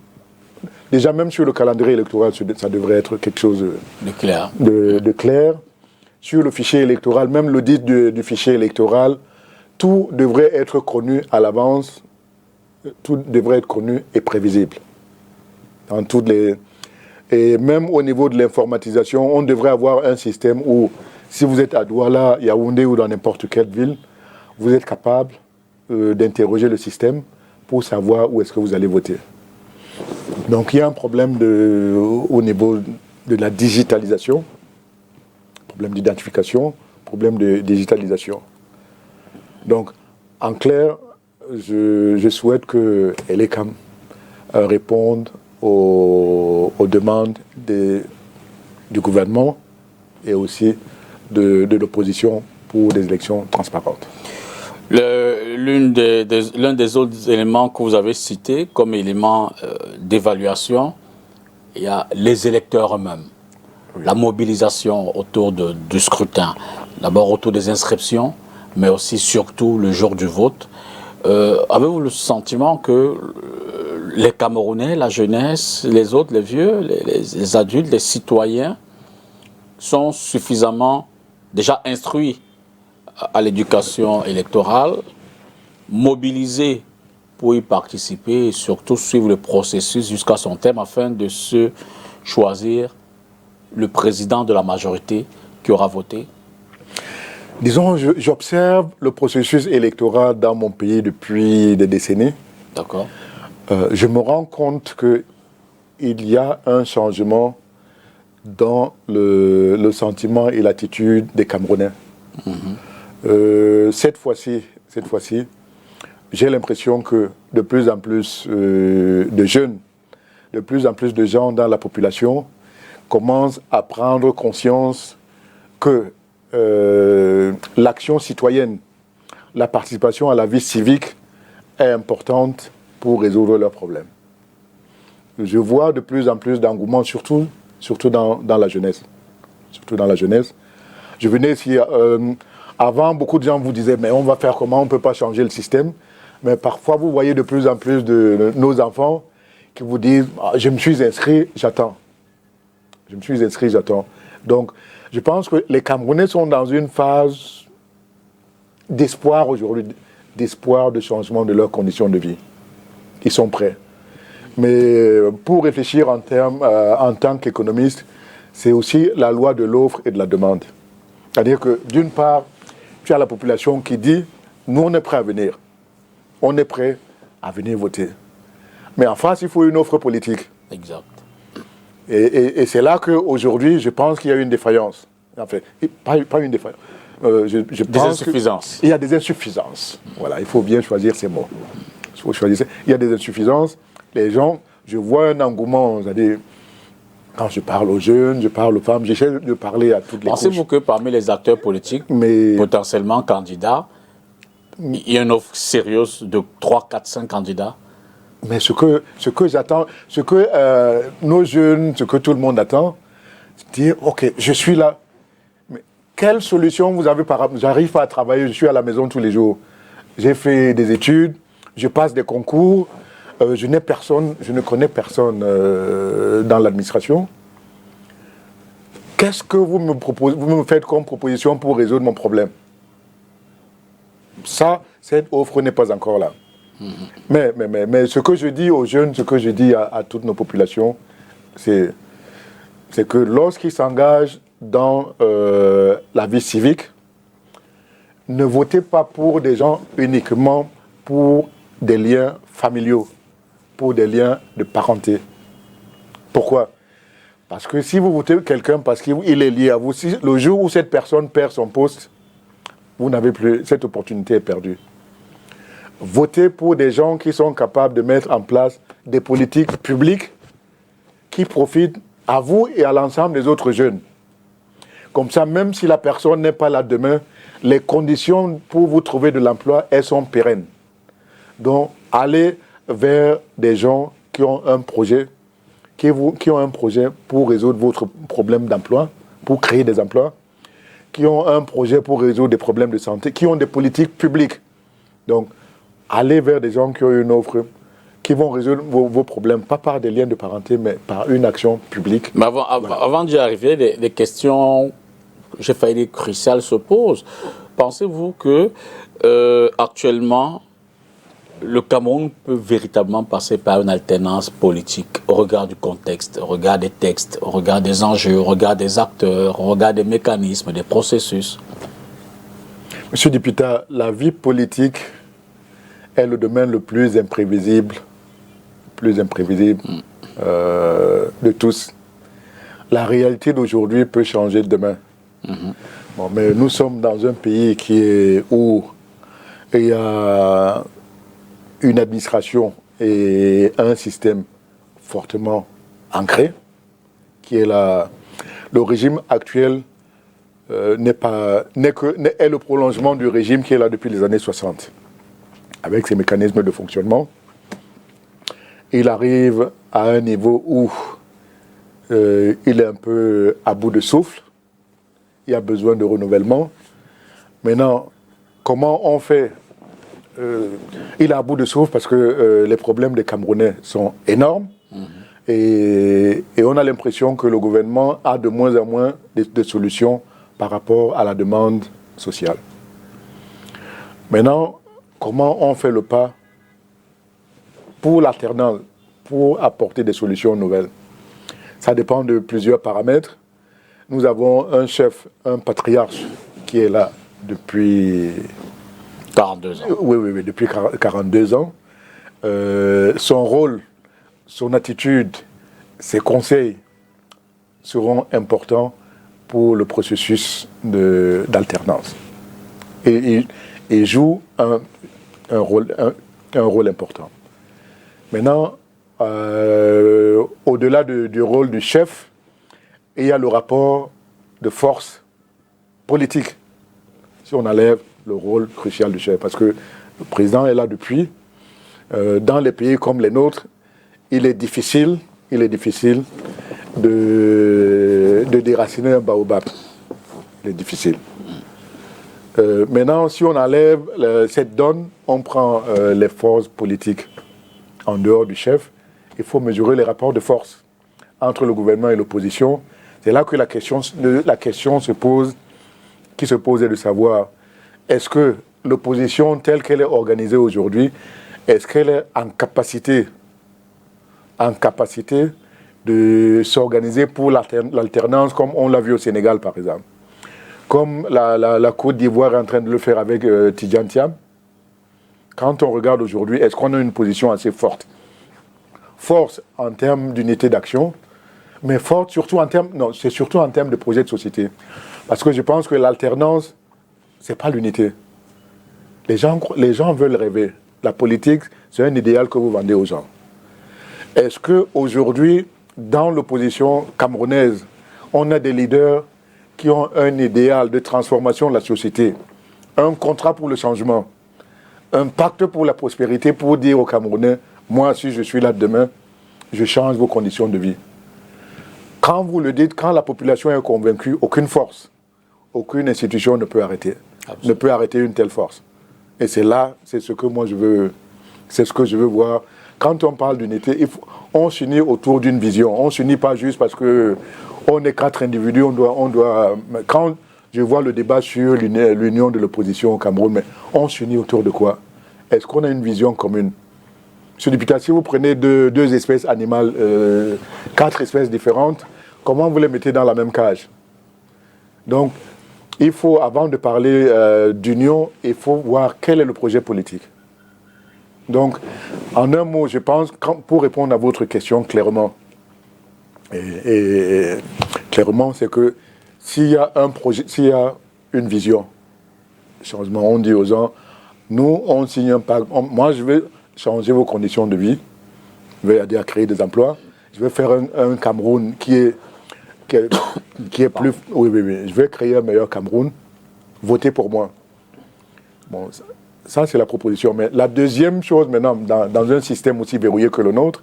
déjà même sur le calendrier électoral, ça devrait être quelque chose de clair. Sur le fichier électoral, même l'audit du fichier électoral, tout devrait être connu à l'avance, tout devrait être connu et prévisible. Dans toutes les... Et même au niveau de l'informatisation, on devrait avoir un système où, si vous êtes à Douala, Yaoundé ou dans n'importe quelle ville, vous êtes capable d'interroger le système pour savoir où est-ce que vous allez voter. Donc il y a un problème au niveau de la digitalisation, problème d'identification, problème de digitalisation. Donc, en clair, je souhaite que ELECAM réponde aux demandes du gouvernement et aussi de l'opposition pour des élections transparentes. L'un des autres éléments que vous avez cités comme élément d'évaluation, il y a les électeurs eux-mêmes, la mobilisation autour du scrutin, d'abord autour des inscriptions, mais aussi surtout le jour du vote. Avez-vous le sentiment que les Camerounais, la jeunesse, les autres, les vieux, les adultes, les citoyens sont suffisamment déjà instruits à l'éducation électorale, mobilisés pour y participer et surtout suivre le processus jusqu'à son terme afin de se choisir le président de la majorité qui aura voté? Disons, j'observe le processus électoral dans mon pays depuis des décennies. D'accord. Je me rends compte qu'il y a un changement dans le sentiment et l'attitude des Camerounais. Cette fois-ci, j'ai l'impression que de plus en plus de jeunes, de plus en plus de gens dans la population commencent à prendre conscience que l'action citoyenne, la participation à la vie civique est importante pour résoudre leurs problèmes. Je vois de plus en plus d'engouement, surtout dans la jeunesse. Surtout dans la jeunesse. Je venais ici, avant, beaucoup de gens vous disaient, mais on va faire comment, on ne peut pas changer le système. Mais parfois, vous voyez de plus en plus de nos enfants qui vous disent, je me suis inscrit, j'attends. Je me suis inscrit, j'attends. Donc, je pense que les Camerounais sont dans une phase d'espoir aujourd'hui, d'espoir de changement de leurs conditions de vie. Ils sont prêts. Mais pour réfléchir en tant qu'économiste, c'est aussi la loi de l'offre et de la demande. C'est-à-dire que, d'une part, tu as la population qui dit « nous, on est prêt à venir. On est prêt à venir voter. » Mais en face, il faut une offre politique. Exact. Et c'est là qu'aujourd'hui, je pense qu'il y a une défaillance. Enfin, pas une défaillance. Des insuffisances. Il y a des insuffisances. Voilà, il faut bien choisir ces mots. Il y a des insuffisances. Les gens, je vois un engouement, c'est-à-dire, quand je parle aux jeunes, je parle aux femmes, j'essaie de parler à toutes les couches. Pensez-vous que parmi les acteurs politiques, potentiellement candidats, il y a une offre sérieuse de 3, 4, 5 candidats? Mais ce que j'attends, ce que nos jeunes, ce que tout le monde attend, c'est de dire, ok, je suis là. Mais quelle solution vous avez j'arrive pas à travailler, je suis à la maison tous les jours. J'ai fait des études, je passe des concours, je ne connais personne dans l'administration. Qu'est-ce que vous me proposez, vous me faites comme proposition pour résoudre mon problème? Ça, cette offre n'est pas encore là. Mais ce que je dis aux jeunes, ce que je dis à toutes nos populations, c'est que lorsqu'ils s'engagent dans la vie civique, ne votez pas pour des gens uniquement pour des liens familiaux, pour des liens de parenté. Pourquoi? Parce que si vous votez quelqu'un parce qu'il est lié à vous, si le jour où cette personne perd son poste, vous n'avez plus, cette opportunité est perdue. Votez pour des gens qui sont capables de mettre en place des politiques publiques qui profitent à vous et à l'ensemble des autres jeunes. Comme ça, même si la personne n'est pas là demain, les conditions pour vous trouver de l'emploi, elles sont pérennes. Donc, allez vers des gens qui ont un projet, qui ont un projet pour résoudre votre problème d'emploi, pour créer des emplois, qui ont un projet pour résoudre des problèmes de santé, qui ont des politiques publiques. Donc, allez vers des gens qui ont une offre, qui vont résoudre vos problèmes, pas par des liens de parenté, mais par une action publique. Mais avant d'y arriver, des questions, j'ai failli dire cruciales, se posent. Pensez-vous que actuellement, le Cameroun peut véritablement passer par une alternance politique au regard du contexte, au regard des textes, au regard des enjeux, au regard des acteurs, au regard des mécanismes, des processus? Monsieur Dipita, la vie politique est le domaine le plus imprévisible de tous. La réalité d'aujourd'hui peut changer demain. Bon, mais nous sommes dans un pays où il y a une administration et un système fortement ancré, qui est le régime actuel est le prolongement du régime qui est là depuis les années 60. Avec ses mécanismes de fonctionnement, il arrive à un niveau où il est un peu à bout de souffle, il y a besoin de renouvellement. Maintenant, comment on fait? Il est à bout de souffle parce que les problèmes des Camerounais sont énormes et on a l'impression que le gouvernement a de moins en moins de solutions par rapport à la demande sociale. Maintenant, comment on fait le pas pour l'alternance, pour apporter des solutions nouvelles? Ça dépend de plusieurs paramètres. Nous avons un chef, un patriarche qui est là depuis 42 ans. Oui, depuis 42 ans. Son rôle, son attitude, ses conseils seront importants pour le processus d'alternance. Et il joue un rôle important. Maintenant, au-delà du rôle du chef, il y a le rapport de force politique. Si on enlève le rôle crucial du chef, parce que le président est là depuis. Dans les pays comme les nôtres, il est difficile de déraciner un baobab. Il est difficile. Maintenant, si on enlève cette donne, on prend les forces politiques en dehors du chef. Il faut mesurer les rapports de force entre le gouvernement et l'opposition. C'est là que la question se pose, qui se pose est de savoir, est-ce que l'opposition telle qu'elle est organisée aujourd'hui, est-ce qu'elle est en capacité en capacité de s'organiser pour l'alternance, comme on l'a vu au Sénégal, par exemple. Comme la Côte d'Ivoire est en train de le faire avec Tidjane Thiam. Quand on regarde aujourd'hui, est-ce qu'on a une position assez forte? Force en termes d'unité d'action, mais forte surtout en termes, non, c'est surtout en termes de projet de société. Parce que je pense que l'alternance, c'est pas l'unité. Les gens veulent rêver. La politique, c'est un idéal que vous vendez aux gens. Est-ce qu'aujourd'hui, dans l'opposition camerounaise, on a des leaders qui ont un idéal de transformation de la société, un contrat pour le changement, un pacte pour la prospérité, pour dire aux Camerounais, moi, si je suis là demain, je change vos conditions de vie. Quand vous le dites, quand la population est convaincue, aucune force, aucune institution ne peut arrêter. Absolument. Ne peut arrêter une telle force. Et c'est là, c'est ce que moi je veux, c'est ce que je veux voir. Quand on parle d'unité, on s'unit autour d'une vision. On ne s'unit pas juste parce qu'on est 4 individus, on doit. Quand je vois le débat sur l'union de l'opposition au Cameroun, mais on s'unit autour de quoi? Est-ce qu'on a une vision commune? Monsieur le député, si vous prenez deux espèces animales, 4 espèces différentes, comment vous les mettez dans la même cage? Donc, il faut, avant de parler d'union, il faut voir quel est le projet politique. Donc, en un mot, je pense, pour répondre à votre question clairement, et clairement, c'est que s'il y a un projet, s'il y a une vision, changement, on dit aux gens, nous, on signe un pacte. Moi, je vais changer vos conditions de vie, je vais aider à créer des emplois, je vais faire un Cameroun qui est plus... Oui, je vais créer un meilleur Cameroun, votez pour moi. Bon, ça c'est la proposition. Mais la deuxième chose maintenant, dans un système aussi verrouillé que le nôtre,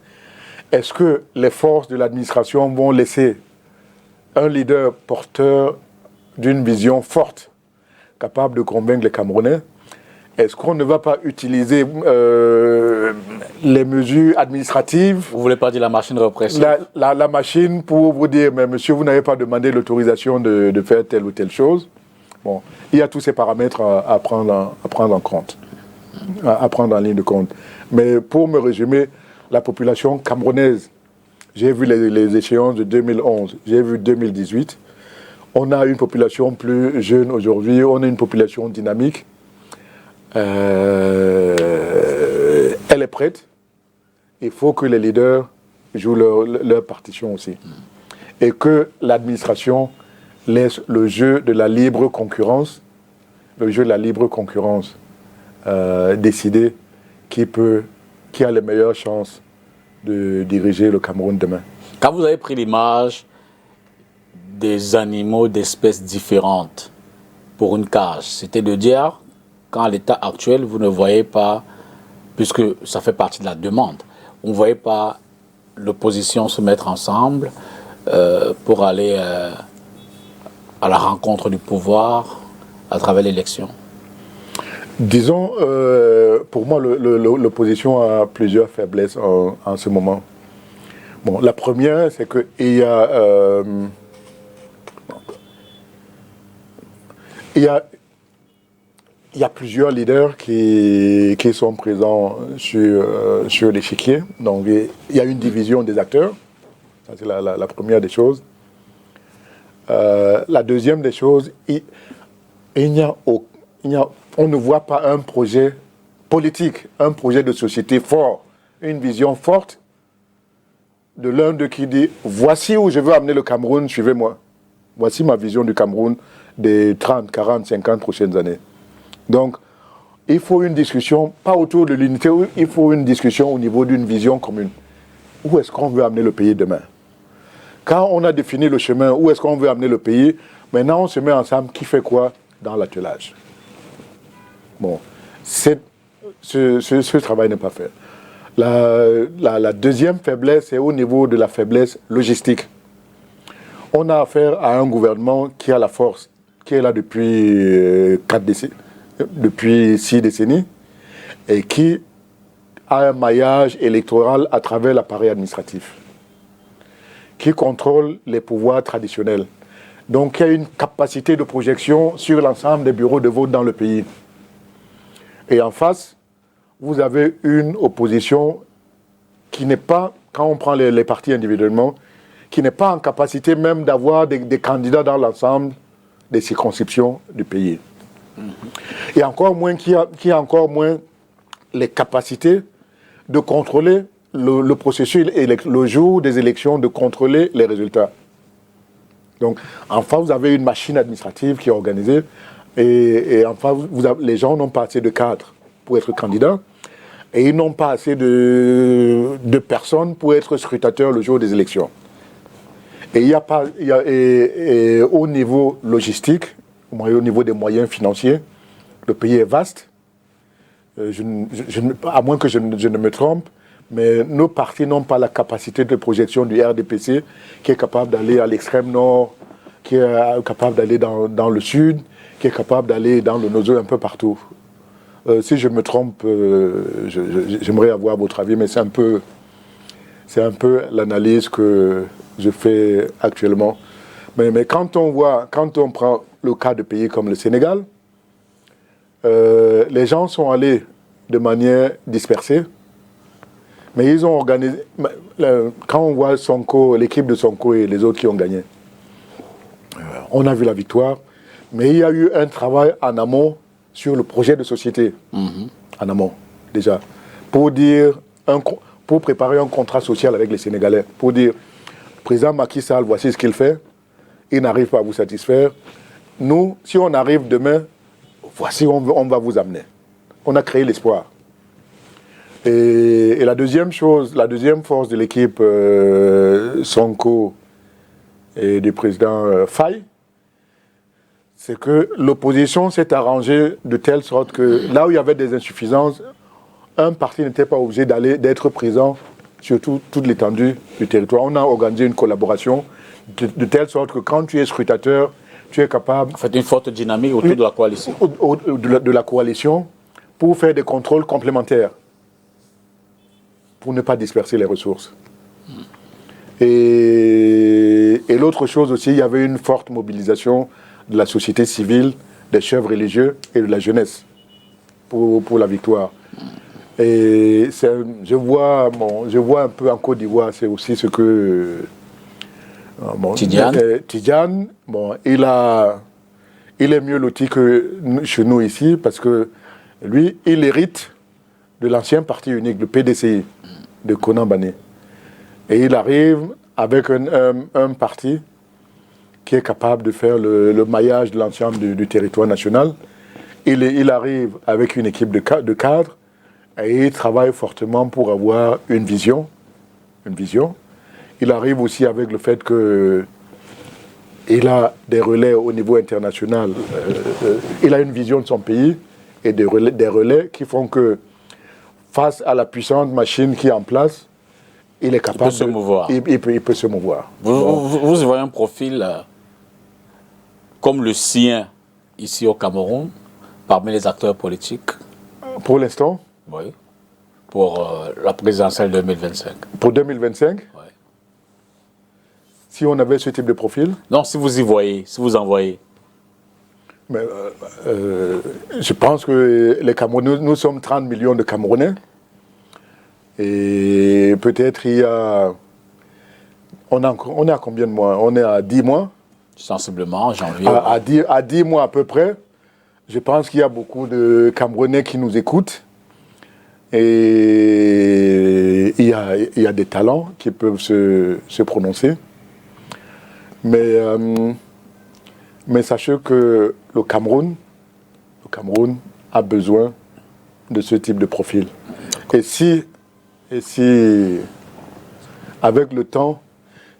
est-ce que les forces de l'administration vont laisser un leader porteur d'une vision forte, capable de convaincre les Camerounais? Est-ce qu'on ne va pas utiliser les mesures administratives? Vous ne voulez pas dire la machine répressive? La machine pour vous dire, mais monsieur, vous n'avez pas demandé l'autorisation de faire telle ou telle chose. Bon, il y a tous ces paramètres à prendre en compte, à prendre en ligne de compte. Mais pour me résumer, la population camerounaise, j'ai vu les échéances de 2011, j'ai vu 2018. On a une population plus jeune aujourd'hui, on a une population dynamique. Elle est prête. Il faut que les leaders jouent leur partition aussi. Et que l'administration laisse le jeu de la libre concurrence, décider qui a les meilleures chances de diriger le Cameroun demain. Quand vous avez pris l'image des animaux d'espèces différentes pour une cage, c'était de dire qu'à l'état actuel, vous ne voyez pas, puisque ça fait partie de la demande, vous ne voyez pas l'opposition se mettre ensemble pour aller à la rencontre du pouvoir à travers l'élection? Disons, pour moi, l'opposition a plusieurs faiblesses en ce moment. Bon, la première, c'est qu'il y a plusieurs leaders qui sont présents sur l'échiquier. Donc, il y a une division des acteurs. Ça, c'est la première des choses. La deuxième des choses, on ne voit pas un projet politique, un projet de société fort, une vision forte de l'un d'eux qui dit « Voici où je veux amener le Cameroun, suivez-moi. Voici ma vision du Cameroun des 30, 40, 50 prochaines années. » Donc, il faut une discussion, pas autour de l'unité, il faut une discussion au niveau d'une vision commune. Où est-ce qu'on veut amener le pays demain? Quand on a défini le chemin, où est-ce qu'on veut amener le pays, maintenant on se met ensemble, qui fait quoi dans l'attelage? Bon, ce travail n'est pas fait. La deuxième faiblesse, c'est au niveau de la faiblesse logistique. On a affaire à un gouvernement qui a la force, qui est là depuis 6 décennies, et qui a un maillage électoral à travers l'appareil administratif, qui contrôle les pouvoirs traditionnels. Donc il y a une capacité de projection sur l'ensemble des bureaux de vote dans le pays. Et en face, vous avez une opposition qui n'est pas quand on prend les partis individuellement, qui n'est pas en capacité même d'avoir des candidats dans l'ensemble des circonscriptions du pays. Et encore moins qui a encore moins les capacités de contrôler le processus et le jour des élections, de contrôler les résultats. Donc, enfin, vous avez une machine administrative qui est organisée et enfin, les gens n'ont pas assez de cadres pour être candidats et ils n'ont pas assez de personnes pour être scrutateurs le jour des élections. Et au niveau logistique, au niveau des moyens financiers, le pays est vaste. À moins que je ne me trompe, mais nos partis n'ont pas la capacité de projection du RDPC qui est capable d'aller à l'extrême nord, qui est capable d'aller dans le sud, qui est capable d'aller dans le nord, un peu partout. Si je me trompe, j'aimerais avoir votre avis, mais c'est un peu l'analyse que je fais actuellement. Mais quand on prend le cas de pays comme le Sénégal, les gens sont allés de manière dispersée, mais ils ont organisé. Quand on voit Sonko, l'équipe de Sonko et les autres qui ont gagné, on a vu la victoire, mais il y a eu un travail en amont sur le projet de société, en amont, déjà, pour préparer un contrat social avec les Sénégalais, pour dire, président Macky Sall, voici ce qu'il fait, il n'arrive pas à vous satisfaire. Nous, si on arrive demain, voici où on va vous amener. On a créé l'espoir. Et la deuxième force de l'équipe Sonko et du président Faye, c'est que l'opposition s'est arrangée de telle sorte que là où il y avait des insuffisances, un parti n'était pas obligé d'être présent sur toute l'étendue du territoire. On a organisé une collaboration de telle sorte que quand tu es scrutateur, tu es capable... En fait, une forte dynamique autour de la coalition. De la coalition pour faire des contrôles complémentaires, pour ne pas disperser les ressources. Et l'autre chose aussi, il y avait une forte mobilisation de la société civile, des chefs religieux et de la jeunesse pour la victoire. Et je vois un peu en Côte d'Ivoire, c'est aussi ce que... Tidjane, il est mieux loti que chez nous ici, parce que lui, il hérite de l'ancien parti unique, le PDCI, de Konan Bané. Et il arrive avec un parti qui est capable de faire le maillage de l'ensemble du territoire national. Il arrive avec une équipe de cadres et il travaille fortement pour avoir une vision. Il arrive aussi avec le fait qu'il a des relais au niveau international. Il a une vision de son pays et des relais qui font que face à la puissante machine qui est en place, il est capable de se mouvoir. Il peut se mouvoir. Vous voyez un profil comme le sien ici au Cameroun, parmi les acteurs politiques? Pour l'instant? Oui. Pour la présidentielle 2025. Pour 2025? Oui. Si on avait ce type de profil? Non, si vous y voyez, si vous en voyez. Mais, je pense que les Camerounais, nous sommes 30 millions de Camerounais. Et peut-être il y a... On est à combien de mois? On est à 10 mois? Sensiblement, janvier. À 10 mois à peu près. Je pense qu'il y a beaucoup de Camerounais qui nous écoutent. Et il y a des talents qui peuvent se prononcer. Mais sachez que le Cameroun a besoin de ce type de profil. Et si avec le temps,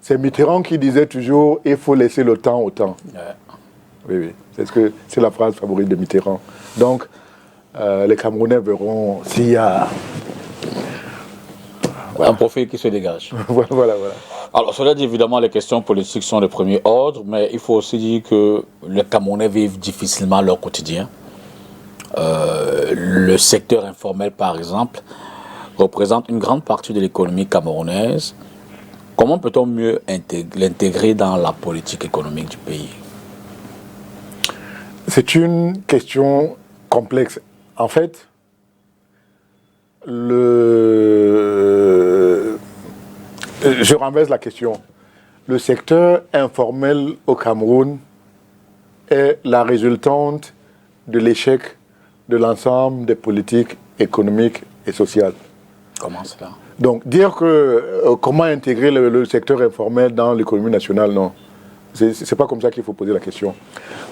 c'est Mitterrand qui disait toujours « il faut laisser le temps au temps ». Oui, c'est la phrase favorite de Mitterrand. Donc, les Camerounais verront s'il y a... Un profil qui se dégage. Voilà. Alors, cela dit, évidemment, les questions politiques sont de premier ordre, mais il faut aussi dire que les Camerounais vivent difficilement leur quotidien. Le secteur informel, par exemple, représente une grande partie de l'économie camerounaise. Comment peut-on mieux l'intégrer dans la politique économique du pays? C'est une question complexe. En fait, Je renverse la question. Le secteur informel au Cameroun est la résultante de l'échec de l'ensemble des politiques économiques et sociales. Comment cela? Donc, dire que comment intégrer le secteur informel dans l'économie nationale, non. C'est pas comme ça qu'il faut poser la question.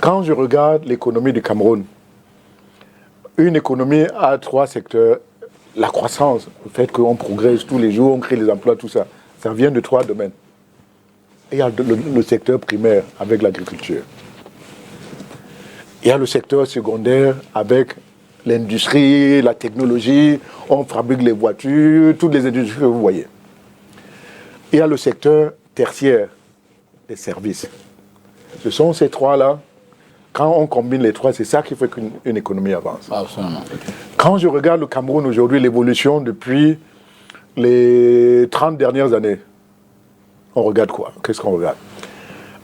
Quand je regarde l'économie du Cameroun, une économie a 3 secteurs. La croissance, le fait qu'on progresse tous les jours, on crée des emplois, tout ça, ça vient de 3 domaines. Il y a le secteur primaire avec l'agriculture. Il y a le secteur secondaire avec l'industrie, la technologie, on fabrique les voitures, toutes les industries que vous voyez. Il y a le secteur tertiaire, les services. Ce sont ces 3-là. Quand on combine les 3, c'est ça qui fait qu'une économie avance. Absolument. Quand je regarde le Cameroun aujourd'hui, l'évolution depuis les 30 dernières années, on regarde quoi? Qu'est-ce qu'on regarde?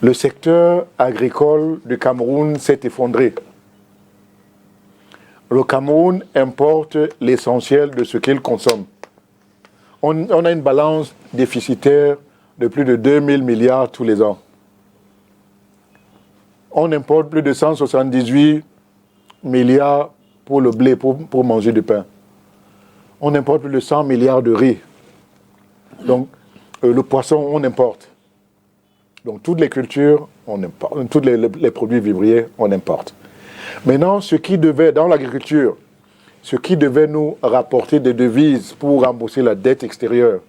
Le secteur agricole du Cameroun s'est effondré. Le Cameroun importe l'essentiel de ce qu'il consomme. On a une balance déficitaire de plus de 2000 milliards tous les ans. On importe plus de 178 milliards pour le blé, pour manger du pain. On importe plus de 100 milliards de riz. Donc, le poisson, on importe. Donc, toutes les cultures, on importe. Tous les produits vivriers, on importe. Maintenant, ce qui devait, dans l'agriculture, ce qui devait nous rapporter des devises pour rembourser la dette extérieure,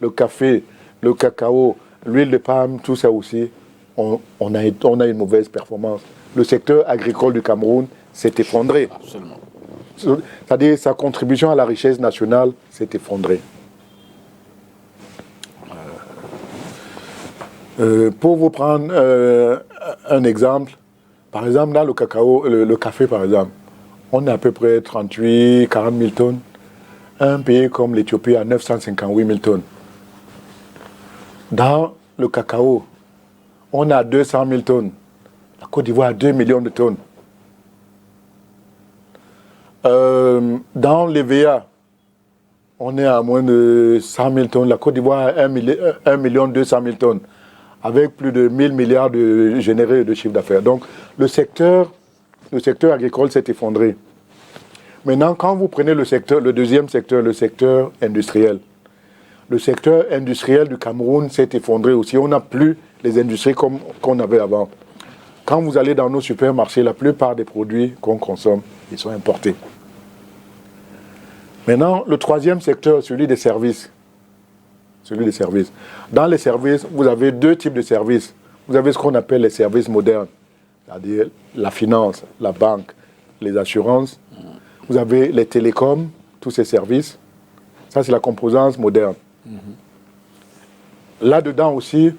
le café, le cacao, l'huile de palme, tout ça aussi, on a une mauvaise performance. Le secteur agricole du Cameroun s'est effondré. Absolument. C'est-à-dire sa contribution à la richesse nationale s'est effondrée. Pour vous prendre un exemple, par exemple, dans le cacao, le café, par exemple, on a à peu près 38, 40 000 tonnes. Un pays comme l'Éthiopie a 958 000 tonnes. Dans le cacao, on a 200 000 tonnes. La Côte d'Ivoire a 2 millions de tonnes. Dans l'EVA, on est à moins de 100 000 tonnes. La Côte d'Ivoire a 1 million 200 000 tonnes, avec plus de 1000 milliards de générés de chiffre d'affaires. Donc, le secteur agricole s'est effondré. Maintenant, quand vous prenez le deuxième secteur, le secteur industriel, le secteur industriel du Cameroun s'est effondré aussi. On n'a plus les industries comme qu'on avait avant. Quand vous allez dans nos supermarchés, la plupart des produits qu'on consomme, ils sont importés. Maintenant, le troisième secteur, celui des services. Dans les services, vous avez 2 types de services. Vous avez ce qu'on appelle les services modernes, c'est-à-dire la finance, la banque, les assurances. Vous avez les télécoms, tous ces services. Ça, c'est la composante moderne. Là-dedans aussi,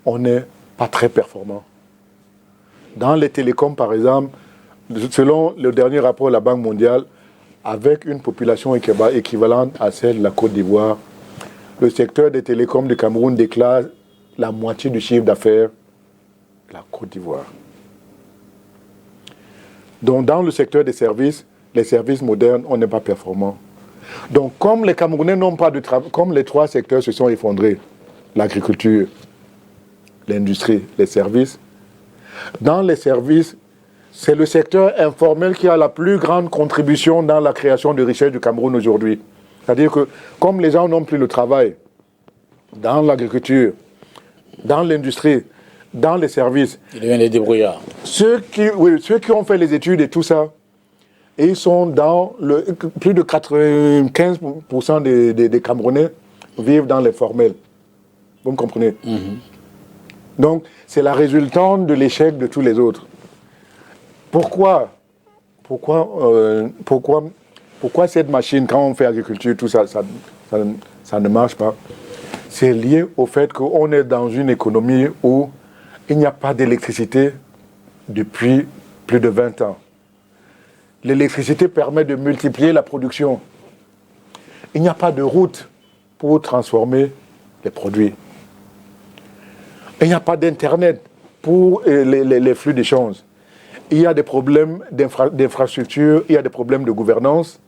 on n'est pas très performant. Dans les télécoms, par exemple, selon le dernier rapport de la Banque mondiale, avec une population équivalente à celle de la Côte d'Ivoire, le secteur des télécoms du Cameroun déclare la moitié du chiffre d'affaires de la Côte d'Ivoire. Donc, dans le secteur des services, les services modernes, on n'est pas performant. Donc, comme les Camerounais n'ont pas de travail, comme les 3 secteurs se sont effondrés, l'agriculture, l'industrie, les services, dans les services, c'est le secteur informel qui a la plus grande contribution dans la création de richesse du Cameroun aujourd'hui. C'est-à-dire que comme les gens n'ont plus le travail dans l'agriculture, dans l'industrie, dans les services, Il devient des débrouillards. ceux qui ont fait les études et tout ça, et ils sont dans plus de 95% des Camerounais vivent dans les formels. Vous me comprenez? Donc, c'est la résultante de l'échec de tous les autres. Pourquoi cette machine, quand on fait agriculture, tout ça, ça ne marche pas? C'est lié au fait qu'on est dans une économie où il n'y a pas d'électricité depuis plus de 20 ans. L'électricité permet de multiplier la production. Il n'y a pas de route pour transformer les produits. Il n'y a pas d'Internet pour les flux d'échange. Il y a des problèmes d'infrastructure, il y a des problèmes de gouvernance.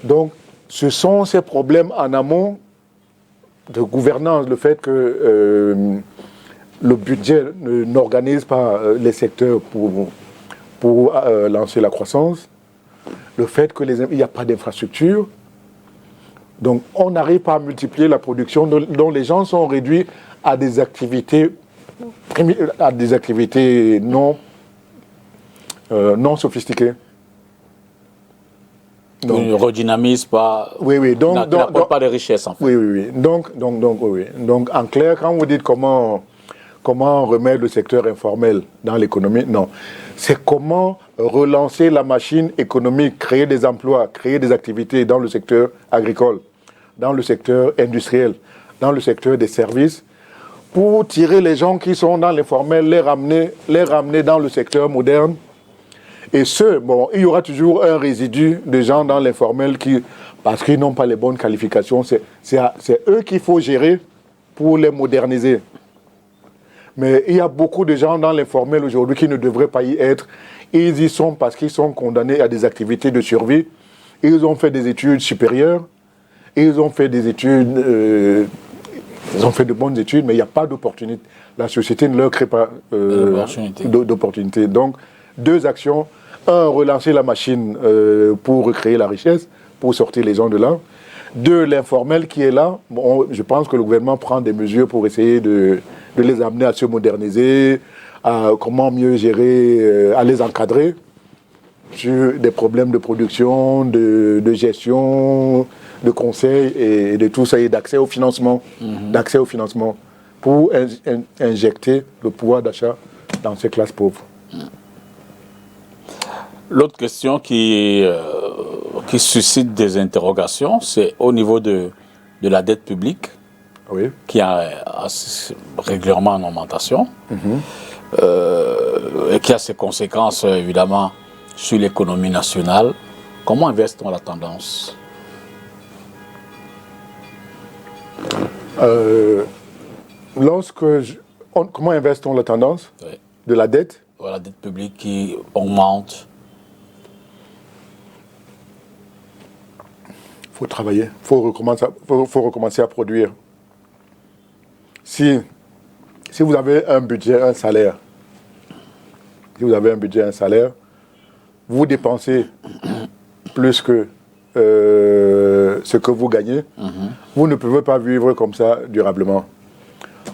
Donc, ce sont ces problèmes en amont de gouvernance, le fait que le budget n'organise pas les secteurs pour lancer la croissance, le fait qu'il n'y a pas d'infrastructure. Donc, on n'arrive pas à multiplier la production dont les gens sont réduits à des activités non sophistiquées. Donc, ne redynamise pas, oui. n'apporte pas de richesse, en fait. Oui. Donc, en clair, quand vous dites comment remettre le secteur informel dans l'économie, non. C'est comment relancer la machine économique, créer des emplois, créer des activités dans le secteur agricole, dans le secteur industriel, dans le secteur des services, pour tirer les gens qui sont dans l'informel, les ramener dans le secteur moderne. Et il y aura toujours un résidu de gens dans l'informel parce qu'ils n'ont pas les bonnes qualifications. C'est eux qu'il faut gérer pour les moderniser. Mais il y a beaucoup de gens dans l'informel aujourd'hui qui ne devraient pas y être. Ils y sont parce qu'ils sont condamnés à des activités de survie. Ils ont fait des études supérieures. Ils ont fait des études... ils ont fait de bonnes études, mais il n'y a pas d'opportunité. La société ne leur crée pas d'opportunité. Donc, 2 actions. 1, relancer la machine pour recréer la richesse, pour sortir les gens de là. 2, l'informel qui est là. Bon, je pense que le gouvernement prend des mesures pour essayer de les amener à se moderniser, à comment mieux gérer, à les encadrer sur des problèmes de production, de gestion, de conseil et de tout ça, et d'accès au financement. D'accès au financement pour injecter le pouvoir d'achat dans ces classes pauvres. L'autre question qui suscite des interrogations, c'est au niveau de la dette publique, qui est régulièrement en augmentation, et qui a ses conséquences, évidemment, sur l'économie nationale. Comment inverse-t-on la tendance? Comment inverse-t-on la tendance de la dette? La dette publique qui augmente. Il faut travailler, il faut recommencer à produire. Si vous avez un budget, un salaire, vous dépensez plus que ce que vous gagnez, vous ne pouvez pas vivre comme ça durablement.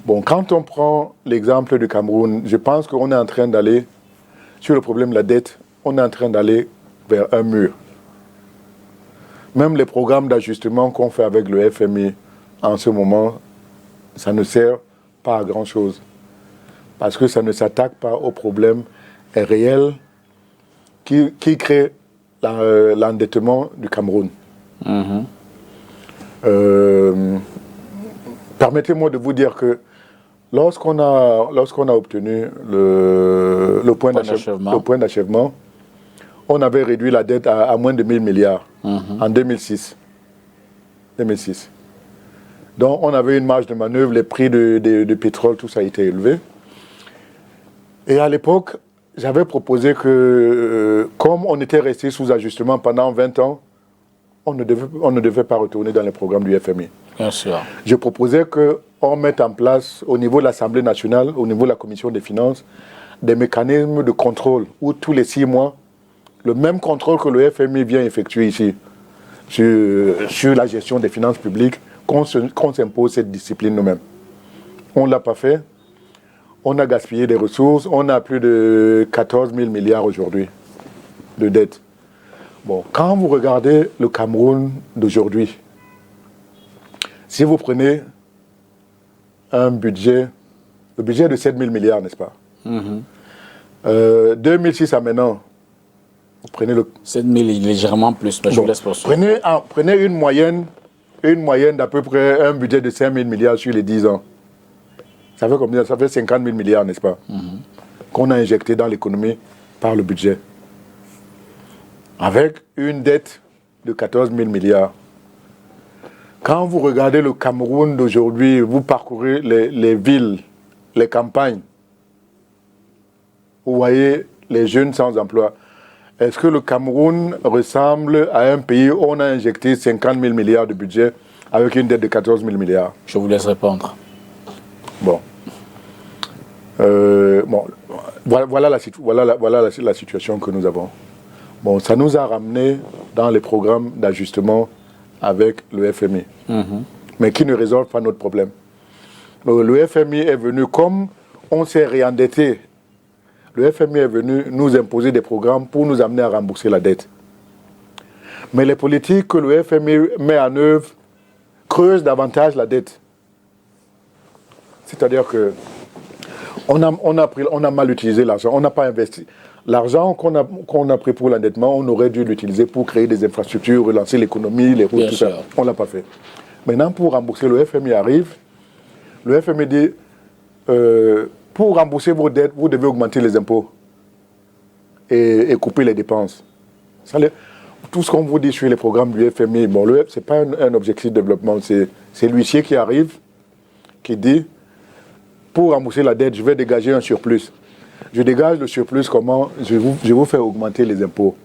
Bon, quand on prend l'exemple du Cameroun, je pense qu'on est en train d'aller, sur le problème de la dette, on est en train d'aller vers un mur. Même les programmes d'ajustement qu'on fait avec le FMI en ce moment, ça ne sert pas à grand-chose. Parce que ça ne s'attaque pas aux problèmes réels qui créent l'endettement du Cameroun. Permettez-moi de vous dire que lorsqu'on a obtenu le point d'achèvement, on avait réduit la dette à moins de 1000 milliards en 2006. Donc on avait une marge de manœuvre, les prix de pétrole, tout ça a été élevé. Et à l'époque, j'avais proposé que, comme on était resté sous ajustement pendant 20 ans, on ne devait pas retourner dans les programmes du FMI. Bien sûr. Je proposais qu'on mette en place, au niveau de l'Assemblée nationale, au niveau de la Commission des finances, des mécanismes de contrôle où tous les 6 mois, le même contrôle que le FMI vient effectuer ici sur la gestion des finances publiques, qu'on s'impose cette discipline nous-mêmes. On ne l'a pas fait. On a gaspillé des ressources. On a plus de 14 000 milliards aujourd'hui de dettes. Bon, quand vous regardez le Cameroun d'aujourd'hui, si vous prenez un budget, le budget de 7 000 milliards, n'est-ce pas? 2006 à maintenant, vous prenez le... 7 000, légèrement plus, mais je vous laisse poursuivre. Prenez une moyenne d'à peu près un budget de 5 000 milliards sur les 10 ans. Ça fait combien? Ça fait 50 000 milliards, n'est-ce pas? Qu'on a injecté dans l'économie par le budget. Avec une dette de 14 000 milliards. Quand vous regardez le Cameroun d'aujourd'hui, vous parcourez les villes, les campagnes, vous voyez les jeunes sans emploi. Est-ce que le Cameroun ressemble à un pays où on a injecté 50 000 milliards de budget avec une dette de 14 000 milliards. Je vous laisse répondre. Bon. Voilà la situation que nous avons. Bon, ça nous a ramené dans les programmes d'ajustement avec le FMI, mais qui ne résolvent pas notre problème. Le FMI est venu, comme on s'est réendetté, le FMI est venu nous imposer des programmes pour nous amener à rembourser la dette. Mais les politiques que le FMI met en œuvre creusent davantage la dette. C'est-à-dire que on a mal utilisé l'argent, on n'a pas investi. L'argent qu'on a pris pour l'endettement, on aurait dû l'utiliser pour créer des infrastructures, relancer l'économie, les routes, tout ça. On ne l'a pas fait. Maintenant, pour rembourser, le FMI arrive. Le FMI dit, pour rembourser vos dettes, vous devez augmenter les impôts et couper les dépenses. Tout ce qu'on vous dit sur les programmes du FMI, bon, ce n'est pas un objectif de développement, c'est l'huissier qui arrive, qui dit, pour rembourser la dette, je vais dégager un surplus. Je dégage le surplus, comment? Je vous fais augmenter les impôts.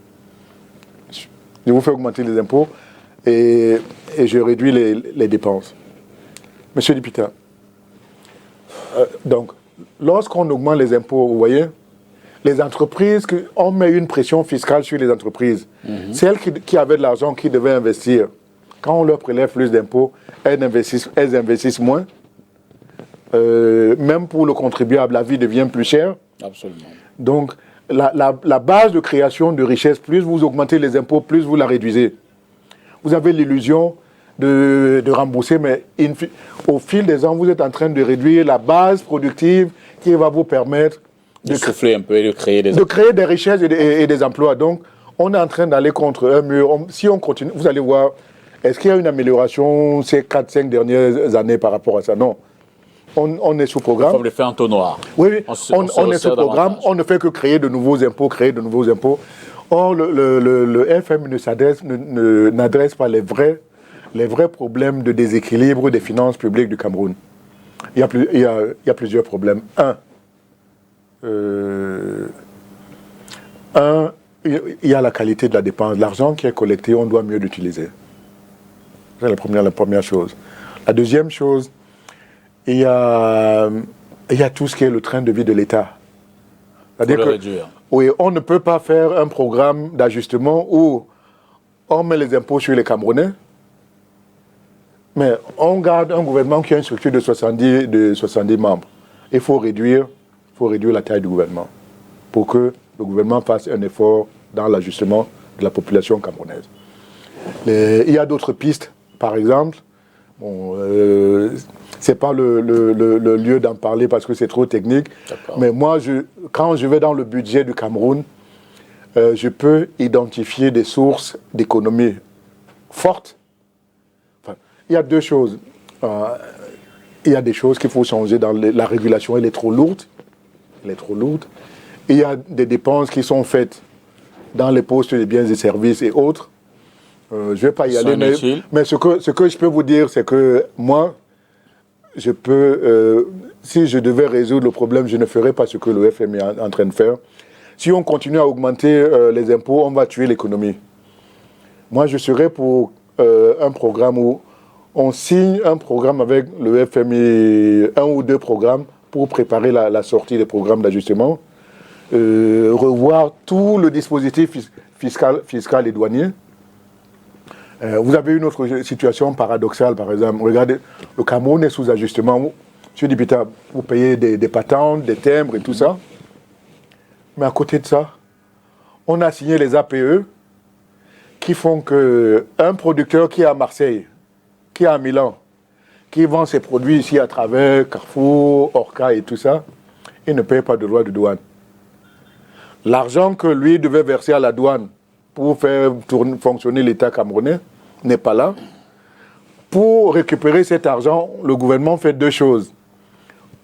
Je vous fais augmenter les impôts et je réduis les dépenses. Monsieur Dipita, donc, lorsqu'on augmente les impôts, vous voyez, les entreprises, on met une pression fiscale sur les entreprises. Celles qui avaient de l'argent, qui devaient investir, quand on leur prélève plus d'impôts, elles investissent moins. Même pour le contribuable, la vie devient plus chère. Absolument. Donc, la base de création de richesse, plus vous augmentez les impôts, plus vous la réduisez. Vous avez l'illusion de rembourser, mais au fil des ans, vous êtes en train de réduire la base productive qui va vous permettre de souffler un peu et de créer des richesses et des emplois. Donc, on est en train d'aller contre un mur. Si on continue, vous allez voir, est-ce qu'il y a une amélioration ces 4-5 dernières années par rapport à ça? Non. On est sous programme. Comme le fait Antonoir. Oui, on est sous programme. On ne fait que créer de nouveaux impôts, Or, le FMI n'adresse pas les vrais problèmes de déséquilibre des finances publiques du Cameroun. Il y a plusieurs problèmes. Il y a la qualité de la dépense. L'argent qui est collecté, on doit mieux l'utiliser. C'est la première chose. La deuxième chose, il y a tout ce qui est le train de vie de l'État. C'est-à-dire que, oui, on ne peut pas faire un programme d'ajustement où on met les impôts sur les Camerounais, mais on garde un gouvernement qui a une structure de 70 membres. Il faut réduire la taille du gouvernement pour que le gouvernement fasse un effort dans l'ajustement de la population camerounaise. Il y a d'autres pistes, par exemple. Bon, ce n'est pas le lieu d'en parler parce que c'est trop technique. Mais moi, quand je vais dans le budget du Cameroun, je peux identifier des sources d'économie fortes. Enfin, il y a deux choses. Il y a des choses qu'il faut changer dans la régulation. Elle est trop lourde. Il y a des dépenses qui sont faites dans les postes des biens et services et autres. Je ne vais pas y aller, mais ce que je peux vous dire, c'est que moi, je peux, si je devais résoudre le problème, je ne ferais pas ce que le FMI est en train de faire. Si on continue à augmenter les impôts, on va tuer l'économie. Moi, je serais pour un programme où on signe un programme avec le FMI, 1 ou 2 programmes pour préparer la sortie des programmes d'ajustement, revoir tout le dispositif fiscal et douanier. Vous avez une autre situation paradoxale, par exemple. Regardez, le Cameroun est sous ajustement. M. Dipita, vous payez des patentes, des timbres et tout ça. Mais à côté de ça, on a signé les APE qui font qu'un producteur qui est à Marseille, qui est à Milan, qui vend ses produits ici à travers Carrefour, Orca et tout ça, il ne paye pas de droits de douane. L'argent que lui devait verser à la douane pour faire fonctionner l'État camerounais n'est pas là. Pour récupérer cet argent, le gouvernement fait 2 choses.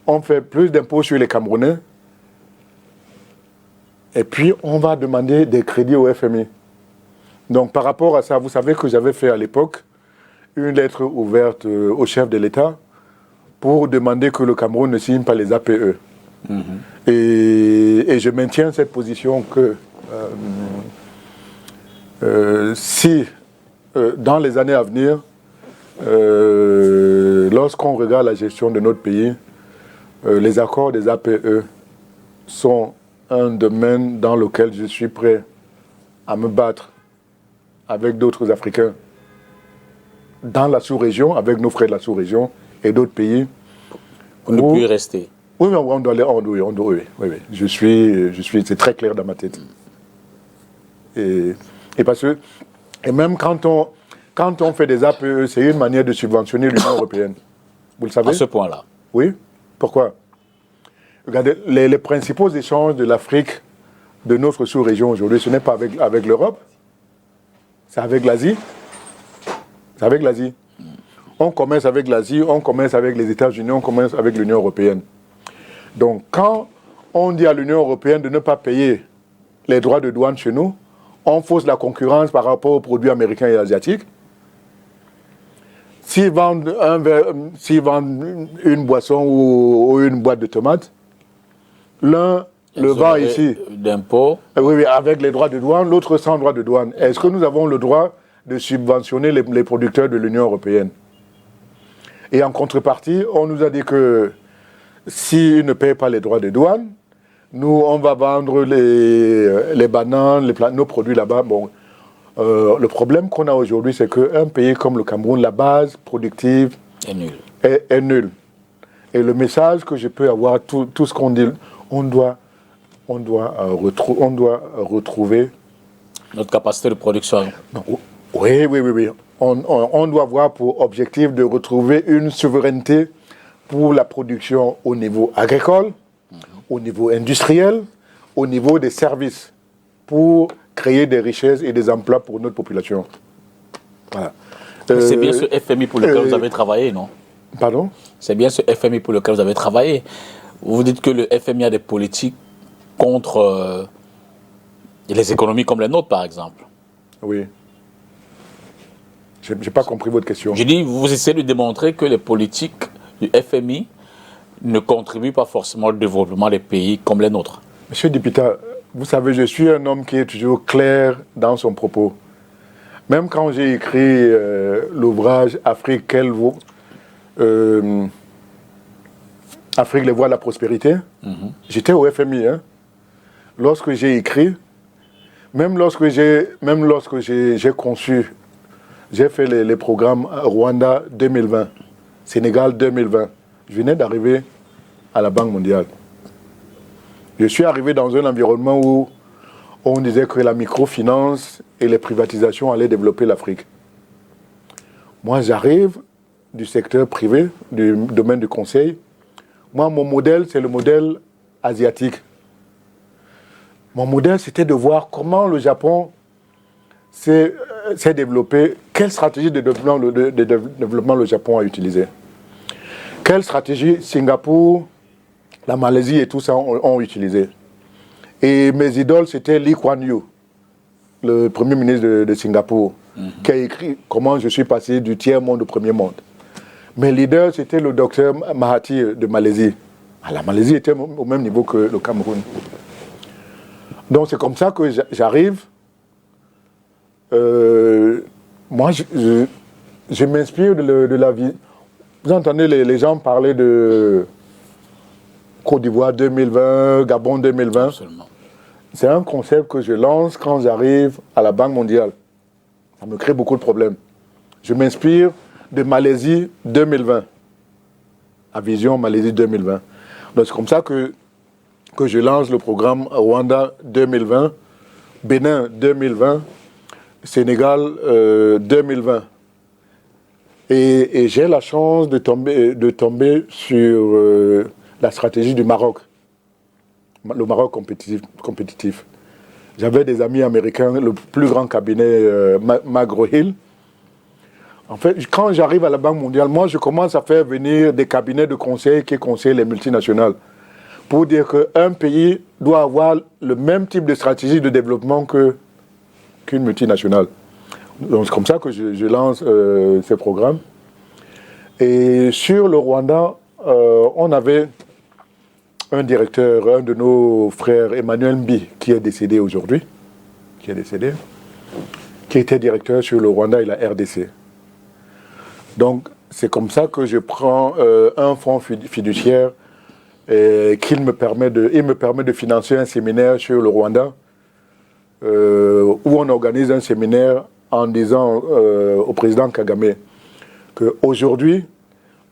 On fait plus d'impôts sur les Camerounais et puis on va demander des crédits au FMI. Donc par rapport à ça, vous savez que j'avais fait à l'époque une lettre ouverte au chef de l'État pour demander que le Cameroun ne signe pas les APE. Et je maintiens cette position que si dans les années à venir, lorsqu'on regarde la gestion de notre pays, les accords des APE sont un domaine dans lequel je suis prêt à me battre avec d'autres Africains dans la sous-région, avec nos frères de la sous-région et d'autres pays. Pour ne plus y rester. Oui, on doit aller, oui. Je suis, c'est très clair dans ma tête. Et parce que, et même quand on fait des APE, c'est une manière de subventionner l'Union européenne. Vous le savez? À ce point-là. Oui. Pourquoi? Regardez, les principaux échanges de l'Afrique, de notre sous-région aujourd'hui, ce n'est pas avec l'Europe, c'est avec l'Asie. C'est avec l'Asie. On commerce avec l'Asie, on commerce avec les États-Unis, on commerce avec l'Union européenne. Donc, quand on dit à l'Union européenne de ne pas payer les droits de douane chez nous, on fausse la concurrence par rapport aux produits américains et asiatiques. S'ils vendent une boisson ou une boîte de tomates, l'un le vend ici. D'impôts. Oui, avec les droits de douane, l'autre sans droit de douane. Est-ce que nous avons le droit de subventionner les producteurs de l'Union européenne? Et en contrepartie, on nous a dit que s'ils ne payent pas les droits de douane, nous, on va vendre les bananes, nos produits là-bas. Bon, le problème qu'on a aujourd'hui, c'est qu'un pays comme le Cameroun, la base productive est nulle. Et le message que je peux avoir, tout ce qu'on dit, on doit retrouver notre capacité de production. Oui. On doit avoir pour objectif de retrouver une souveraineté pour la production au niveau agricole, au niveau industriel, au niveau des services, pour créer des richesses et des emplois pour notre population. Voilà. C'est bien ce FMI pour lequel vous avez travaillé, non? Pardon? C'est bien ce FMI pour lequel vous avez travaillé. Vous dites que le FMI a des politiques contre les économies comme les nôtres, par exemple. Oui. Je n'ai pas compris votre question. Je dis, vous essayez de démontrer que les politiques du FMI ne contribuent pas forcément au développement des pays comme les nôtres. Monsieur Dipita, vous savez, je suis un homme qui est toujours clair dans son propos. Même quand j'ai écrit l'ouvrage Afrique, Afrique, les voies de la prospérité, j'étais au FMI. Hein. Lorsque j'ai écrit, même lorsque j'ai conçu, j'ai fait les programmes Rwanda 2020, Sénégal 2020. Je venais d'arriver à la Banque mondiale. Je suis arrivé dans un environnement où on disait que la microfinance et les privatisations allaient développer l'Afrique. Moi, j'arrive du secteur privé, du domaine du conseil. Moi, mon modèle, c'est le modèle asiatique. Mon modèle, c'était de voir comment le Japon s'est développé, quelle stratégie de développement le Japon a utilisé. Quelle stratégie Singapour, la Malaisie et tout ça ont utilisé. Et mes idoles, c'était Lee Kuan Yew, le premier ministre de Singapour, qui a écrit comment je suis passé du tiers-monde au premier monde. Mes leaders, c'était le docteur Mahathir de Malaisie. La Malaisie était au même niveau que le Cameroun. Donc c'est comme ça que j'arrive. Moi, je m'inspire de la vie. Vous entendez les gens parler de Côte d'Ivoire 2020, Gabon 2020. Absolument. C'est un concept que je lance quand j'arrive à la Banque mondiale. Ça me crée beaucoup de problèmes. Je m'inspire de Malaisie 2020. À Vision Malaisie 2020. Donc c'est comme ça que je lance le programme Rwanda 2020, Bénin 2020, Sénégal 2020. Et j'ai la chance de tomber sur la stratégie du Maroc, le Maroc compétitif. J'avais des amis américains, le plus grand cabinet McGraw-Hill. En fait, quand j'arrive à la Banque mondiale, moi, je commence à faire venir des cabinets de conseil qui conseillent les multinationales pour dire qu'un pays doit avoir le même type de stratégie de développement qu'une multinationale. Donc, c'est comme ça que je lance ces programmes. Et sur le Rwanda, on avait un directeur, un de nos frères, Emmanuel Mbi, qui est décédé aujourd'hui, qui était directeur sur le Rwanda et la RDC. Donc, c'est comme ça que je prends un fonds fiduciaire il me permet de financer un séminaire sur le Rwanda, où on organise un séminaire en disant au président Kagame qu'aujourd'hui,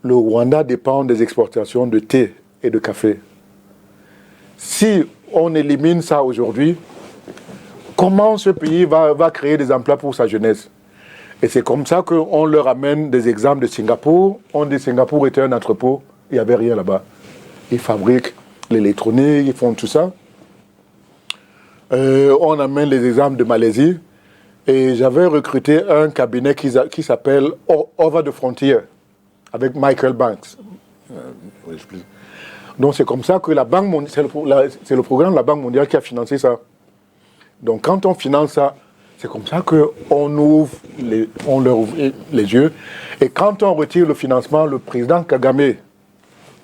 le Rwanda dépend des exportations de thé et de café. Si on élimine ça aujourd'hui, comment ce pays va créer des emplois pour sa jeunesse? Et c'est comme ça qu'on leur amène des exemples de Singapour. On dit que Singapour était un entrepôt, il n'y avait rien là-bas. Ils fabriquent l'électronique, ils font tout ça. On amène les exemples de Malaisie. Et j'avais recruté un cabinet qui s'appelle Over the Frontier, avec Michael Banks. Donc c'est comme ça que la Banque mondiale, c'est le programme de la Banque mondiale qui a financé ça. Donc quand on finance ça, c'est comme ça qu'on leur ouvre les yeux. Et quand on retire le financement, le président Kagame,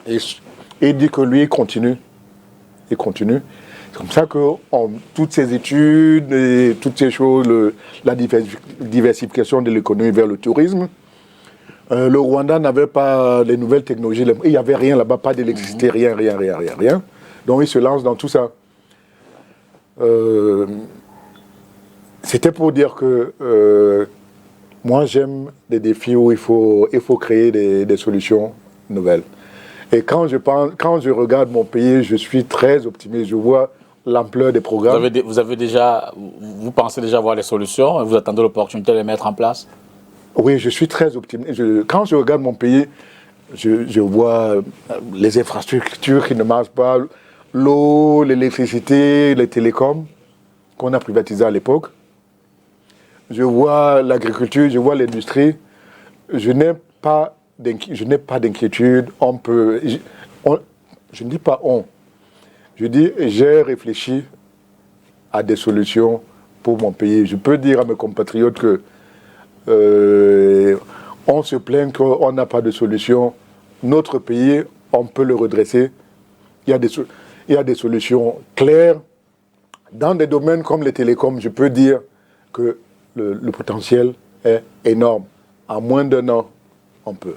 il dit que lui, il continue. Il continue. C'est comme ça que toutes ces études et toutes ces choses, la diversification de l'économie vers le tourisme, le Rwanda n'avait pas les nouvelles technologies. Il n'y avait rien là-bas, pas d'électricité, rien. Donc il se lance dans tout ça. C'était pour dire que moi, j'aime des défis où il faut créer des solutions nouvelles. Et quand je regarde mon pays, je suis très optimiste. Je vois l'ampleur des programmes. Vous pensez déjà avoir les solutions? Vous attendez l'opportunité de les mettre en place? Oui, je suis très optimiste. Quand je regarde mon pays, je vois les infrastructures qui ne marchent pas, l'eau, l'électricité, les télécoms qu'on a privatisés à l'époque. Je vois l'agriculture, je vois l'industrie. Je n'ai pas d'inquiétude. Je ne dis pas on. Je dis, j'ai réfléchi à des solutions pour mon pays. Je peux dire à mes compatriotes que on se plaint qu'on n'a pas de solution. Notre pays, on peut le redresser. Il y a des solutions claires. Dans des domaines comme les télécoms, je peux dire que le potentiel est énorme. En moins d'un an, on peut.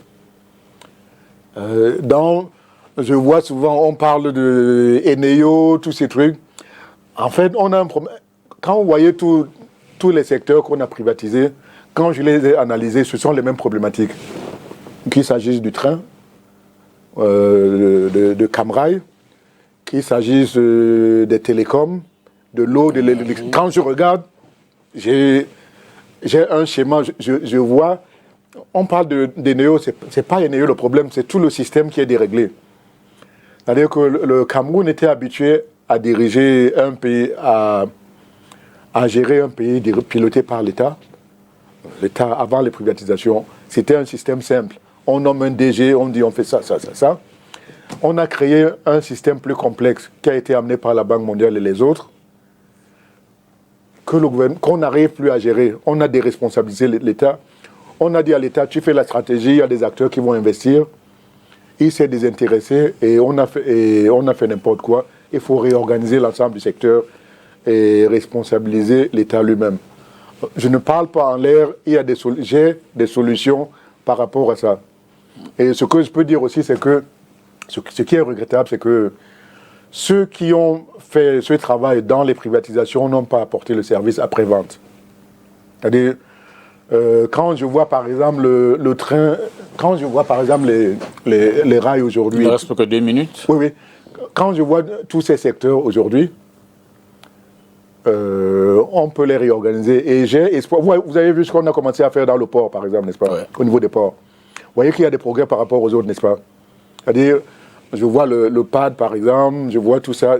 Je vois souvent, on parle de Eneo, tous ces trucs. En fait, on a un problème. Quand vous voyez tous les secteurs qu'on a privatisés, quand je les ai analysés, ce sont les mêmes problématiques. Qu'il s'agisse du train, de Camrail, qu'il s'agisse des télécoms, de l'eau, de l'électricité. Quand je regarde, j'ai un schéma, je vois, on parle d'Eneo, c'est pas Eneo le problème, c'est tout le système qui est déréglé. C'est-à-dire que le Cameroun était habitué à diriger un pays, à gérer un pays piloté par l'État. L'État, avant les privatisations, c'était un système simple. On nomme un DG, on dit on fait ça. On a créé un système plus complexe qui a été amené par la Banque mondiale et les autres, qu'on n'arrive plus à gérer. On a déresponsabilisé l'État. On a dit à l'État, tu fais la stratégie, il y a des acteurs qui vont investir. Il s'est désintéressé et on a fait n'importe quoi. Il faut réorganiser l'ensemble du secteur et responsabiliser l'État lui-même. Je ne parle pas en l'air, j'ai des solutions par rapport à ça. Et ce que je peux dire aussi, c'est que ce qui est regrettable, c'est que ceux qui ont fait ce travail dans les privatisations n'ont pas apporté le service après-vente. C'est-à-dire, quand je vois par exemple le train, quand je vois par exemple les rails aujourd'hui... Il ne reste plus que 2 minutes. Oui. Quand je vois tous ces secteurs aujourd'hui, on peut les réorganiser. Et j'ai espoir. Vous avez vu ce qu'on a commencé à faire dans le port, par exemple, n'est-ce pas? Ouais. Au niveau des ports. Vous voyez qu'il y a des progrès par rapport aux autres, n'est-ce pas? C'est-à-dire, je vois le PAD, par exemple, je vois tout ça.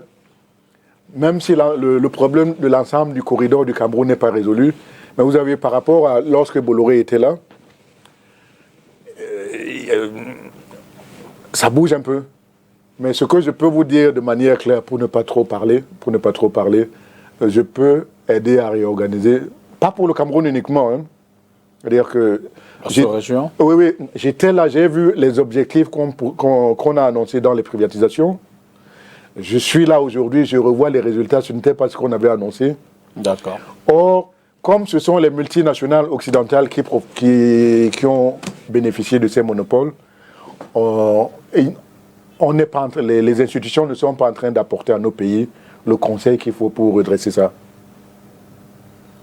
Même si le problème de l'ensemble du corridor du Cameroun n'est pas résolu, mais vous avez par rapport à lorsque Bolloré était là, ça bouge un peu. Mais ce que je peux vous dire de manière claire, pour ne pas trop parler, je peux aider à réorganiser, pas pour le Cameroun uniquement. Hein. C'est-à-dire que... région? Oui, j'étais là, j'ai vu les objectifs qu'on a annoncés dans les privatisations. Je suis là aujourd'hui, je revois les résultats, ce n'était pas ce qu'on avait annoncé. D'accord. Or, comme ce sont les multinationales occidentales qui ont bénéficié de ces monopoles, on n'est pas les institutions ne sont pas en train d'apporter à nos pays le conseil qu'il faut pour redresser ça.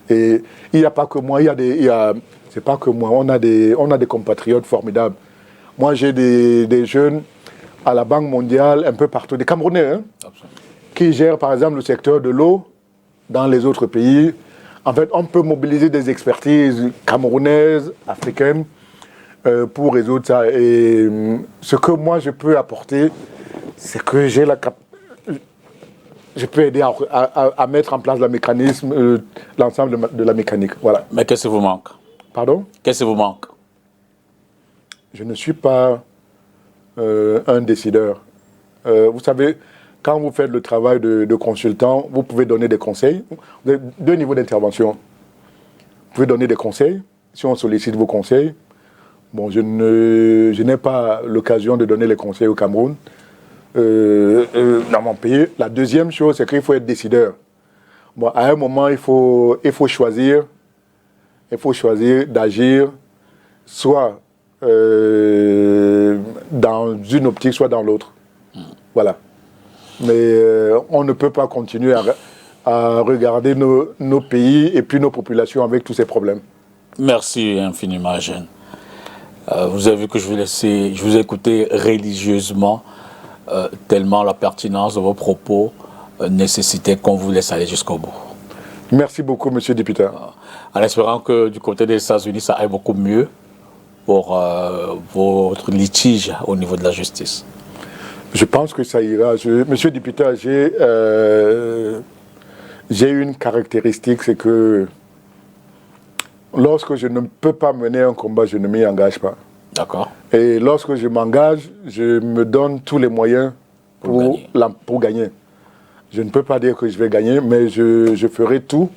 Et il n'y a pas que moi, c'est pas que moi, on a des compatriotes formidables. Moi, j'ai des jeunes à la Banque mondiale, un peu partout, des Camerounais, hein, qui gèrent par exemple le secteur de l'eau dans les autres pays. En fait, on peut mobiliser des expertises camerounaises, africaines, pour résoudre ça. Et ce que moi je peux apporter, c'est que je peux aider à mettre en place le mécanisme, l'ensemble de la mécanique. Voilà. Mais qu'est-ce qui vous manque? Pardon? Qu'est-ce qui vous manque? Je ne suis pas un décideur. Vous savez, quand vous faites le travail de consultant, vous pouvez donner des conseils. Vous avez deux niveaux d'intervention. Vous pouvez donner des conseils, si on sollicite vos conseils. Bon, je n'ai pas l'occasion de donner les conseils au Cameroun, dans mon pays. La deuxième chose, c'est qu'il faut être décideur. Bon, à un moment, il faut choisir d'agir soit dans une optique, soit dans l'autre. Voilà. Mais on ne peut pas continuer à regarder nos pays et puis nos populations avec tous ces problèmes. Merci infiniment, Eugène. Vous avez vu que je vous ai écouté religieusement, tellement la pertinence de vos propos nécessitait qu'on vous laisse aller jusqu'au bout. Merci beaucoup, monsieur le député. En espérant que du côté des États-Unis, ça aille beaucoup mieux pour votre litige au niveau de la justice. Je pense que ça ira. Monsieur le député, j'ai une caractéristique, c'est que lorsque je ne peux pas mener un combat, je ne m'y engage pas. D'accord. Et lorsque je m'engage, je me donne tous les moyens pour gagner. Je ne peux pas dire que je vais gagner, mais je ferai tout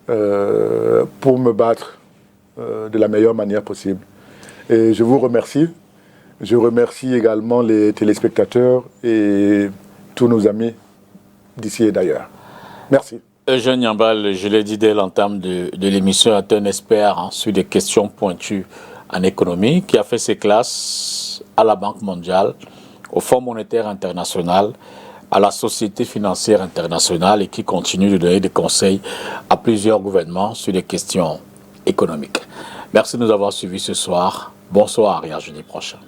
pour me battre de la meilleure manière possible. Et je vous remercie. Je remercie également les téléspectateurs et tous nos amis d'ici et d'ailleurs. Merci. Eugène Nyambal, je l'ai dit dès l'entame de l'émission, est un expert sur des questions pointues en économie, qui a fait ses classes à la Banque mondiale, au Fonds monétaire international, à la Société financière internationale et qui continue de donner des conseils à plusieurs gouvernements sur des questions économiques. Merci de nous avoir suivis ce soir. Bonsoir et à jeudi prochain.